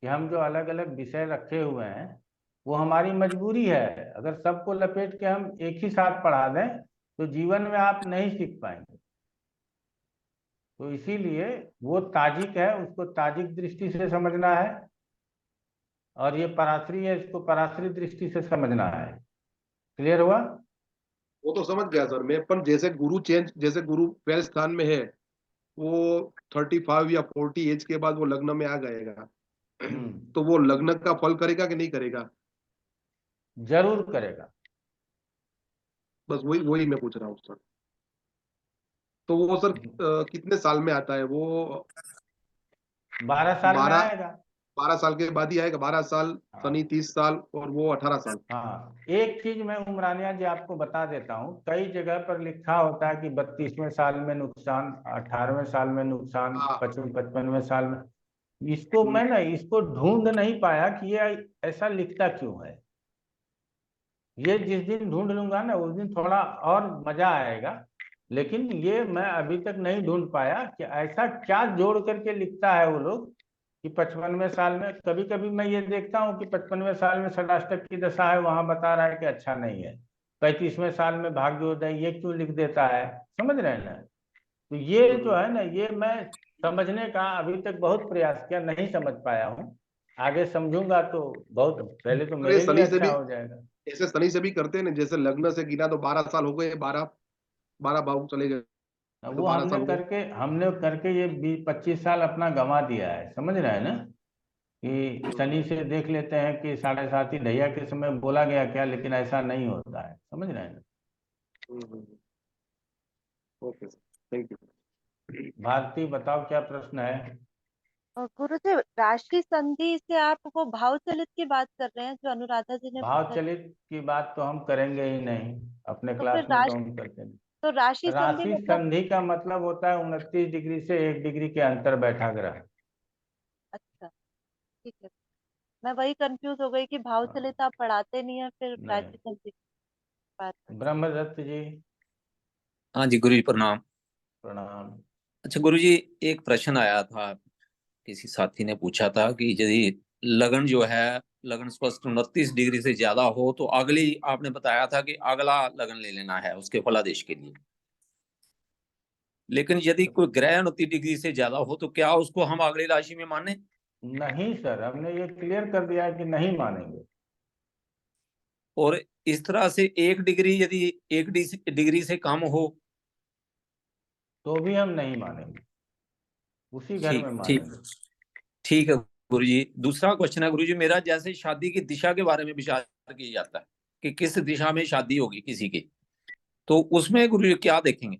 कि हम जो अलग अलग विषय रखे हुए हैं वो हमारी मजबूरी है, अगर सबको लपेट के हम एक ही साथ पढ़ा दें तो जीवन में आप नहीं सीख पाएंगे। तो इसीलिए वो ताजिक है, उसको ताजिक दृष्टि से समझना है, और ये पराश्री है, इसको पराश्री दृष्टि से समझना है। क्लियर हुआ? वो तो समझ गया सर मैं, पर जैसे गुरु चेंज, जैसे गुरु पहले स्थान में है, वो 35 या 40 एज के बाद वो लग्न में आ जाएगा, तो वो लग्न का फल करेगा कि नहीं करेगा? जरूर करेगा। बस वही वही मैं पूछ रहा हूँ सर। तो वो सर कितने साल में आता है वो? 12 साल में आएगा। 12 साल के बाद ही आएगा। 12 साल, शनि 30 साल और वो 18 साल। हाँ एक चीज मैं उमरानिया जी आपको बता देता हूँ, कई जगह पर लिखा होता है कि 32वें साल में नुकसान, 18वें साल में नुकसान, 55वें साल में, इसको मैं ना इसको ढूंढ नहीं पाया कि ये ऐसा लिखता क्यों है। ये जिस दिन ढूंढ लूंगा ना उस दिन थोड़ा और मजा आएगा, लेकिन ये मैं अभी तक नहीं ढूंढ पाया कि ऐसा क्या जोड़ करके लिखता है वो लोग कि 55वें साल में। कभी कभी मैं ये देखता हूँ कि 55वें साल में षडाष्टक की दशा है, वहां बता रहा है कि अच्छा नहीं है। 35वें साल में भाग्योदय, ये क्यों लिख देता है, समझ रहे हैं ना? तो ये जो है ना, ये मैं समझने का अभी तक बहुत प्रयास किया, नहीं समझ पाया हूँ। आगे समझूंगा तो बहुत, पहले तो मेरे लिए अच्छा हो जाएगा। ऐसे शनि से भी करते हैं ना, जैसे लग्न से गिना तो 12 साल हो गए, 12 भाव चले गए, तो वो 12 साल हो गए। हमने करके ये 25 साल अपना गंवा दिया है, समझ रहे हैं ना? कि शनि से देख लेते हैं कि 7.5 ढैया के समय बोला गया क्या, लेकिन ऐसा नहीं होता है, समझ रहे हैं ना? Okay sir, thank you. Bharti बताओ क्या प्रश्न है? और गुरु जी, राशि संधि से आप वो भाव चलित की बात कर रहे हैं जो अनुराधा जी ने भाव पूछा? चलित की बात तो हम करेंगे ही नहीं, अपने तो क्लास फिर में तो हम करते नहीं। तो राशि संधि राशि मतलब? संधि का मतलब होता है 29 डिग्री से 1 डिग्री के अंतर बैठा ग्रह। अच्छा, ठीक है। मैं वही कंफ्यूज हो गई कि भाव चलित आप पढ़ाते नहीं है, फिर नहीं। राशि संधि की बात कर। ब्रह्मदत्त जी हाँ जी गुरु जी प्रणाम। प्रणाम। अच्छा गुरु जी, एक प्रश्न आया था, किसी साथी ने पूछा था कि यदि लगन जो है, लगन स्पष्ट 29 डिग्री से ज्यादा हो तो अगली, आपने बताया था कि अगला लगन ले लेना है उसके फलादेश के लिए। लेकिन यदि कोई ग्रह 29 डिग्री से ज्यादा हो तो क्या उसको हम अगली राशि में माने? नहीं सर, हमने ये क्लियर कर दिया है कि नहीं मानेंगे। और इस तरह से 1 डिग्री, यदि 1 डिग्री से कम हो तो भी हम नहीं मानेंगे, उसी घर में ठीक ठीक मानेंगे। ठीक है गुरु जी। दूसरा क्वेश्चन है गुरु जी मेरा, जैसे शादी की दिशा के बारे में विचार किया जाता है कि किस दिशा में शादी होगी किसी की, तो उसमें गुरु जी क्या देखेंगे?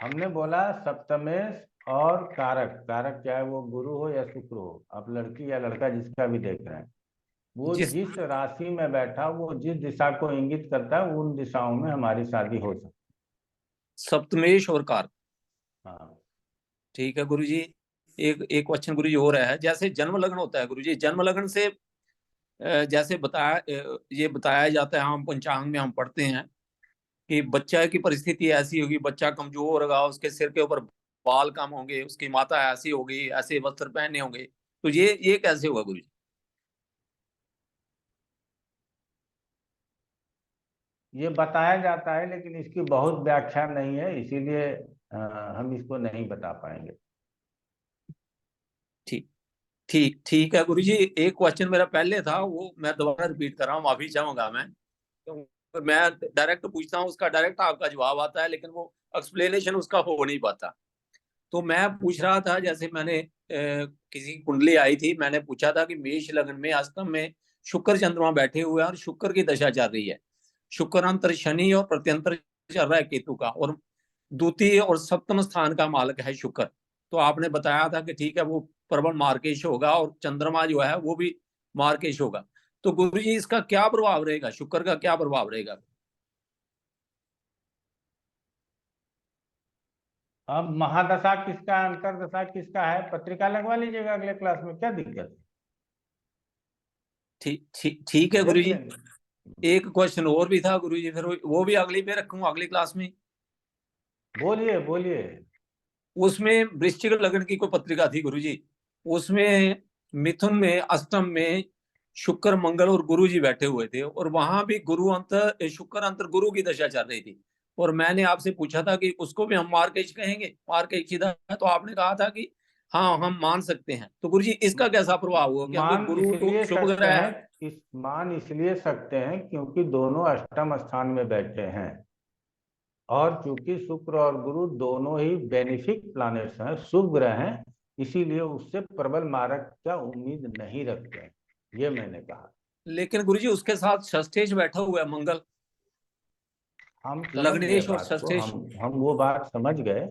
हमने बोला सप्तमेश और कारक, कारक चाहे वो गुरु हो या शुक्र हो, आप लड़की या लड़का जिसका भी देख रहे हैं, वो जिस राशि में बैठा, वो जिस दिशा को इंगित करता है, उन दिशाओं में हमारी शादी हो सकती है। सप्तमेश और कारक, हाँ ठीक है गुरु जी। एक एक क्वेश्चन गुरु जी हो रहा है, जैसे जन्म लग्न होता है गुरु जी, जन्म लग्न से जैसे ये बताया जाता है, हम पंचांग में हम पढ़ते हैं कि बच्चा की परिस्थिति ऐसी होगी, बच्चा कमजोर होगा, उसके सिर के ऊपर बाल कम होंगे, उसकी माता ऐसी होगी, ऐसे वस्त्र पहने होंगे, तो ये कैसे होगा गुरु जी? ये बताया जाता है, लेकिन इसकी बहुत व्याख्या नहीं है, इसीलिए हम इसको नहीं बता पाएंगे। ठीक ठीक ठीक है गुरु जी। एक क्वेश्चन मेरा पहले था, वो मैं दोबारा रिपीट कर रहा हूँ, माफी चाहूंगा मैं, तो मैं डायरेक्ट पूछता हूँ, उसका डायरेक्ट आपका जवाब आता है, लेकिन वो एक्सप्लेनेशन उसका हो नहीं पाता। तो मैं पूछ रहा था, जैसे मैंने किसी की कुंडली आई थी, मैंने पूछा था कि मेष लग्न में अष्टम में शुक्र चंद्रमा बैठे हुए हैं और शुक्र की दशा चल रही है, शुक्र अंतर शनि और प्रत्यंतर चल रहा है केतु का, और द्वितीय और सप्तम स्थान का मालक है शुक्र। तो आपने बताया था कि ठीक है वो प्रबल मार्केश होगा और चंद्रमा जो है वो भी मार्केश होगा। तो गुरु जी इसका क्या प्रभाव रहेगा, शुक्र का क्या प्रभाव रहेगा? अब महादशा किसका, अंतरदशा किसका है, पत्रिका लगवा लीजिएगा अगले क्लास में, क्या दिक्कत है। ठीक है गुरु देख जी। लेंगे। एक क्वेश्चन और भी था गुरु जी, फिर वो भी अगली पे रखूंगा, अगली क्लास में। बोलिए बोलिए। उसमें वृश्चिक लग्न की कोई पत्रिका थी गुरु जी, उसमें मिथुन में अष्टम में शुक्र मंगल और गुरु जी बैठे हुए थे, और वहां भी गुरु अंतर शुक्र अंतर गुरु की दशा चल रही थी, और मैंने आपसे पूछा था कि उसको भी हम मार्केज कहेंगे, मार्केज सीधा, तो आपने कहा था कि हाँ हम मान सकते हैं। तो गुरु जी इसका कैसा प्रभाव हुआ, क्योंकि मान गुरु तो इसलिए शुभ सकते ग्रह हैं, है। मान इसलिए सकते हैं क्योंकि दोनों अष्टम स्थान में बैठे हैं, और चूंकि शुक्र और गुरु दोनों ही बेनिफिक प्लैनेट्स हैं, शुभ ग्रह हैं, इसीलिए उससे प्रबल मारक का उम्मीद नहीं रखते हैं, ये मैंने कहा। लेकिन गुरु जी उसके साथ षष्ठेश बैठा हुआ है मंगल, हम समझ गए लग्नेश और बात को, षष्ठेश। हम वो बात समझ गए,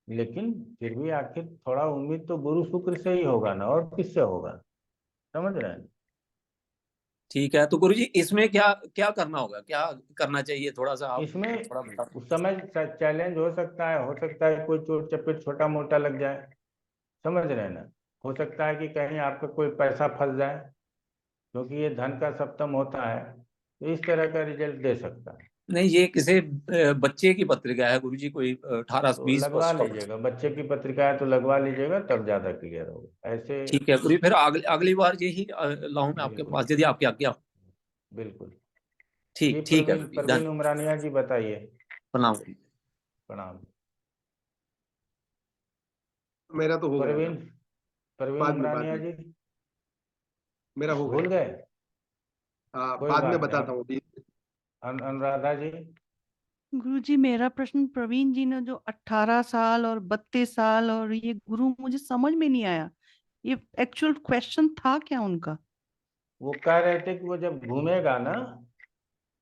लेकिन फिर भी आखिर थोड़ा उम्मीद तो गुरु शुक्र से ही होगा ना, और किससे होगा, समझ रहे हैं। ठीक है, तो गुरु जी इसमें क्या क्या करना होगा, क्या करना चाहिए, थोड़ा सा आप इसमें थोड़ा बता। उस समय चैलेंज हो सकता है कोई चोट चपेट छोटा मोटा लग जाए, समझ रहे हैं ना, हो सकता है कि कहीं आपका कोई पैसा फंस जाए, क्योंकि ये धन का सप्तम होता है, तो इस तरह का रिजल्ट दे सकता है। नहीं, ये किसी बच्चे की पत्रिका है गुरु जी, कोई 18 तो 20 लगवा वर्ष का लीजिएगा, बच्चे की पत्रिका है तो लगवा लीजिएगा, तब ज्यादा क्लियर होगा ऐसे। ठीक है गुरु जी, फिर अगली बार यही लाऊं मैं आपके बिल्कुल पास, यदि आपकी आज्ञा हो। बिल्कुल। जी ठीक ठीक है गुरु जी, प्रवीण उमरानिया जी बताइए। प्रणाम गुरु जी। प्रणाम। मेरा तो हो गया प्रवीण था, प्रवीण बाद उमरानिया में जी मेरा हो भूल गया। गए, हाँ, कोई बाद में बात नहीं। बताता अब हूँ अभी। अनुराधा जी। गुरुजी, मेरा प्रश्न प्रवीण जी ने जो 18 साल और 32 साल और ये गुरु, मुझे समझ में नहीं आया, ये एक्चुअल क्वेश्चन था क्या उनका? वो कह रहे थे कि वो जब घूमेगा ना,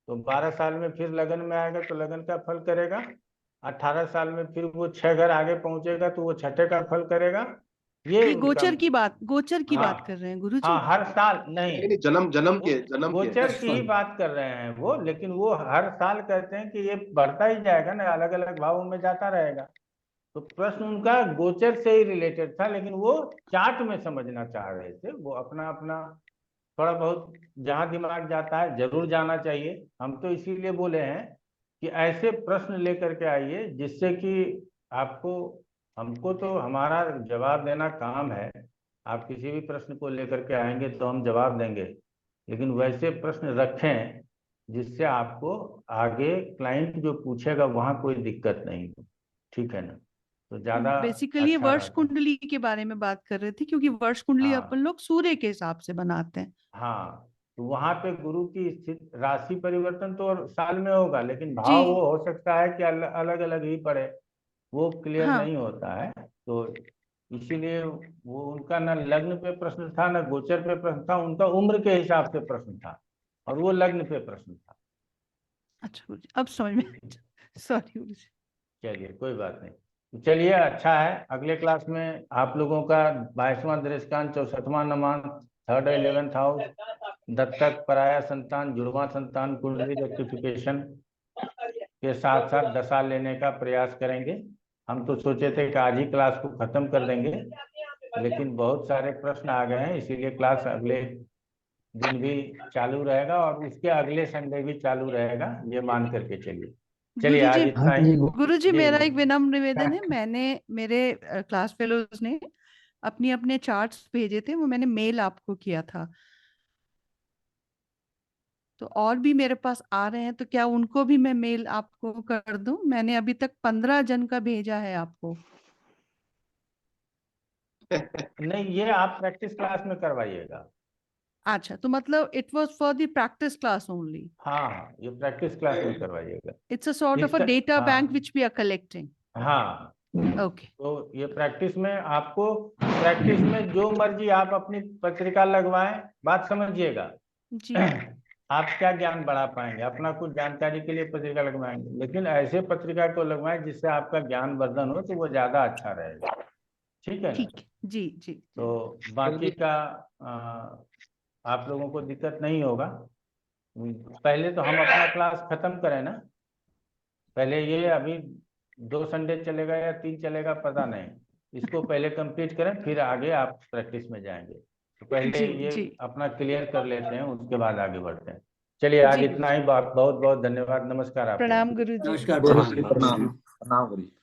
तो 12 साल में फिर लगन में आएगा तो लगन का फल करेगा, 18 साल में फिर वो 6 घर आगे पहुंचेगा तो वो छठे का फल करेगा, ये ये उनका गोचर की हाँ बात कर रहे हैं गुरुजी। हाँ, हर साल नहीं, नहीं, जन्म के गोचर की ही बात कर रहे हैं वो, लेकिन वो हर साल कहते हैं कि ये बढ़ता ही जाएगा ना, अलग अलग भावों में जाता रहेगा। तो प्रश्न उनका गोचर से ही रिलेटेड था, लेकिन वो चार्ट में समझना चाह रहे थे। वो अपना अपना थोड़ा बहुत जहां दिमाग जाता है जरूर जाना चाहिए। हम तो इसीलिए बोले हैं कि ऐसे प्रश्न लेकर के आइए जिससे कि आपको, हमको तो हमारा जवाब देना काम है। आप किसी भी प्रश्न को लेकर के आएंगे तो हम जवाब देंगे, लेकिन वैसे प्रश्न रखें जिससे आपको आगे क्लाइंट जो पूछेगा वहां कोई दिक्कत नहीं हो। ठीक है ना? तो ज्यादा बेसिकली अच्छा वर्ष रहता। कुंडली के बारे में बात कर रहे थे, क्योंकि वर्ष कुंडली हाँ अपन लोग सूर्य के हिसाब से बनाते हैं। हाँ, तो वहां पे गुरु की स्थिति, राशि परिवर्तन तो साल में होगा, लेकिन जी भाव वो हो सकता है कि अलग अलग ही पड़े, वो क्लियर हाँ, नहीं होता है। तो इसीलिए वो उनका न लग्न पे प्रश्न था न गोचर पे प्रश्न था, उनका उम्र के हिसाब से प्रश्न था, और वो लग्न पे प्रश्न था। अच्छा गुरुजी, अब समझ में सॉरी गुरुजी। चलिए कोई बात नहीं। तो चलिए अच्छा है, अगले क्लास में आप लोगों का 22वां दृष्टांत, 64वां नमान, 3rd 11th हाउस, दत्तक, पराया संतान, जुड़वा संतान, कुंडली रेक्टिफिकेशन के साथ साथ दशा लेने का प्रयास करेंगे। हम तो सोचे थे कि आज ही क्लास को खत्म कर देंगे, लेकिन बहुत सारे प्रश्न आ गए हैं, इसीलिए क्लास अगले दिन भी चालू रहेगा और उसके अगले संडे भी चालू रहेगा, ये मान करके चलिए। चलिए आज गुरुजी इतना ही। गुरुजी जी मेरा एक विनम्र निवेदन है, मेरे क्लास फेलोज ने अपनी अपने चार्ट्स भेजे थे, वो मैंने मेल आपको किया था, तो और भी मेरे पास आ रहे हैं, तो क्या उनको भी मैं मेल आपको कर दूं? मैंने अभी तक 15 जन का भेजा है आपको। नहीं, ये आप प्रैक्टिस क्लास में करवाइएगा। अच्छा, तो मतलब it was for the practice class only. हाँ, ये प्रैक्टिस क्लास में करवाइएगा। It's a sort of a data bank which we are collecting. हाँ, ओके, तो ये प्रैक्टिस में आपको, प्रैक्टिस में जो मर्जी आप अपनी पत्रिका लगवाएं, बात समझिएगा। जी आप क्या ज्ञान बढ़ा पाएंगे? अपना कुछ जानकारी के लिए पत्रिका लगवाएंगे, लेकिन ऐसे पत्रिका को लगवाएं जिससे आपका ज्ञान वर्धन हो, तो वो ज्यादा अच्छा रहेगा। ठीक है ना? ठीक, जी जी। तो बाकी का आप लोगों को दिक्कत नहीं होगा। पहले तो हम अपना क्लास खत्म करें ना, पहले ये अभी 2 संडे चलेगा या 3 चलेगा पता नहीं, इसको पहले कंप्लीट करें, फिर आगे आप प्रैक्टिस में जाएंगे। तो पहले जी ये जी अपना क्लियर कर लेते हैं, उसके बाद आगे बढ़ते हैं। चलिए आज जी इतना ही, बहुत बहुत धन्यवाद, नमस्कार आप लोगों प्रणाम को। गुरुजी। नमस्कार गुरु जी प्रणाम। प्रणाम प्रणाम गुरु जी।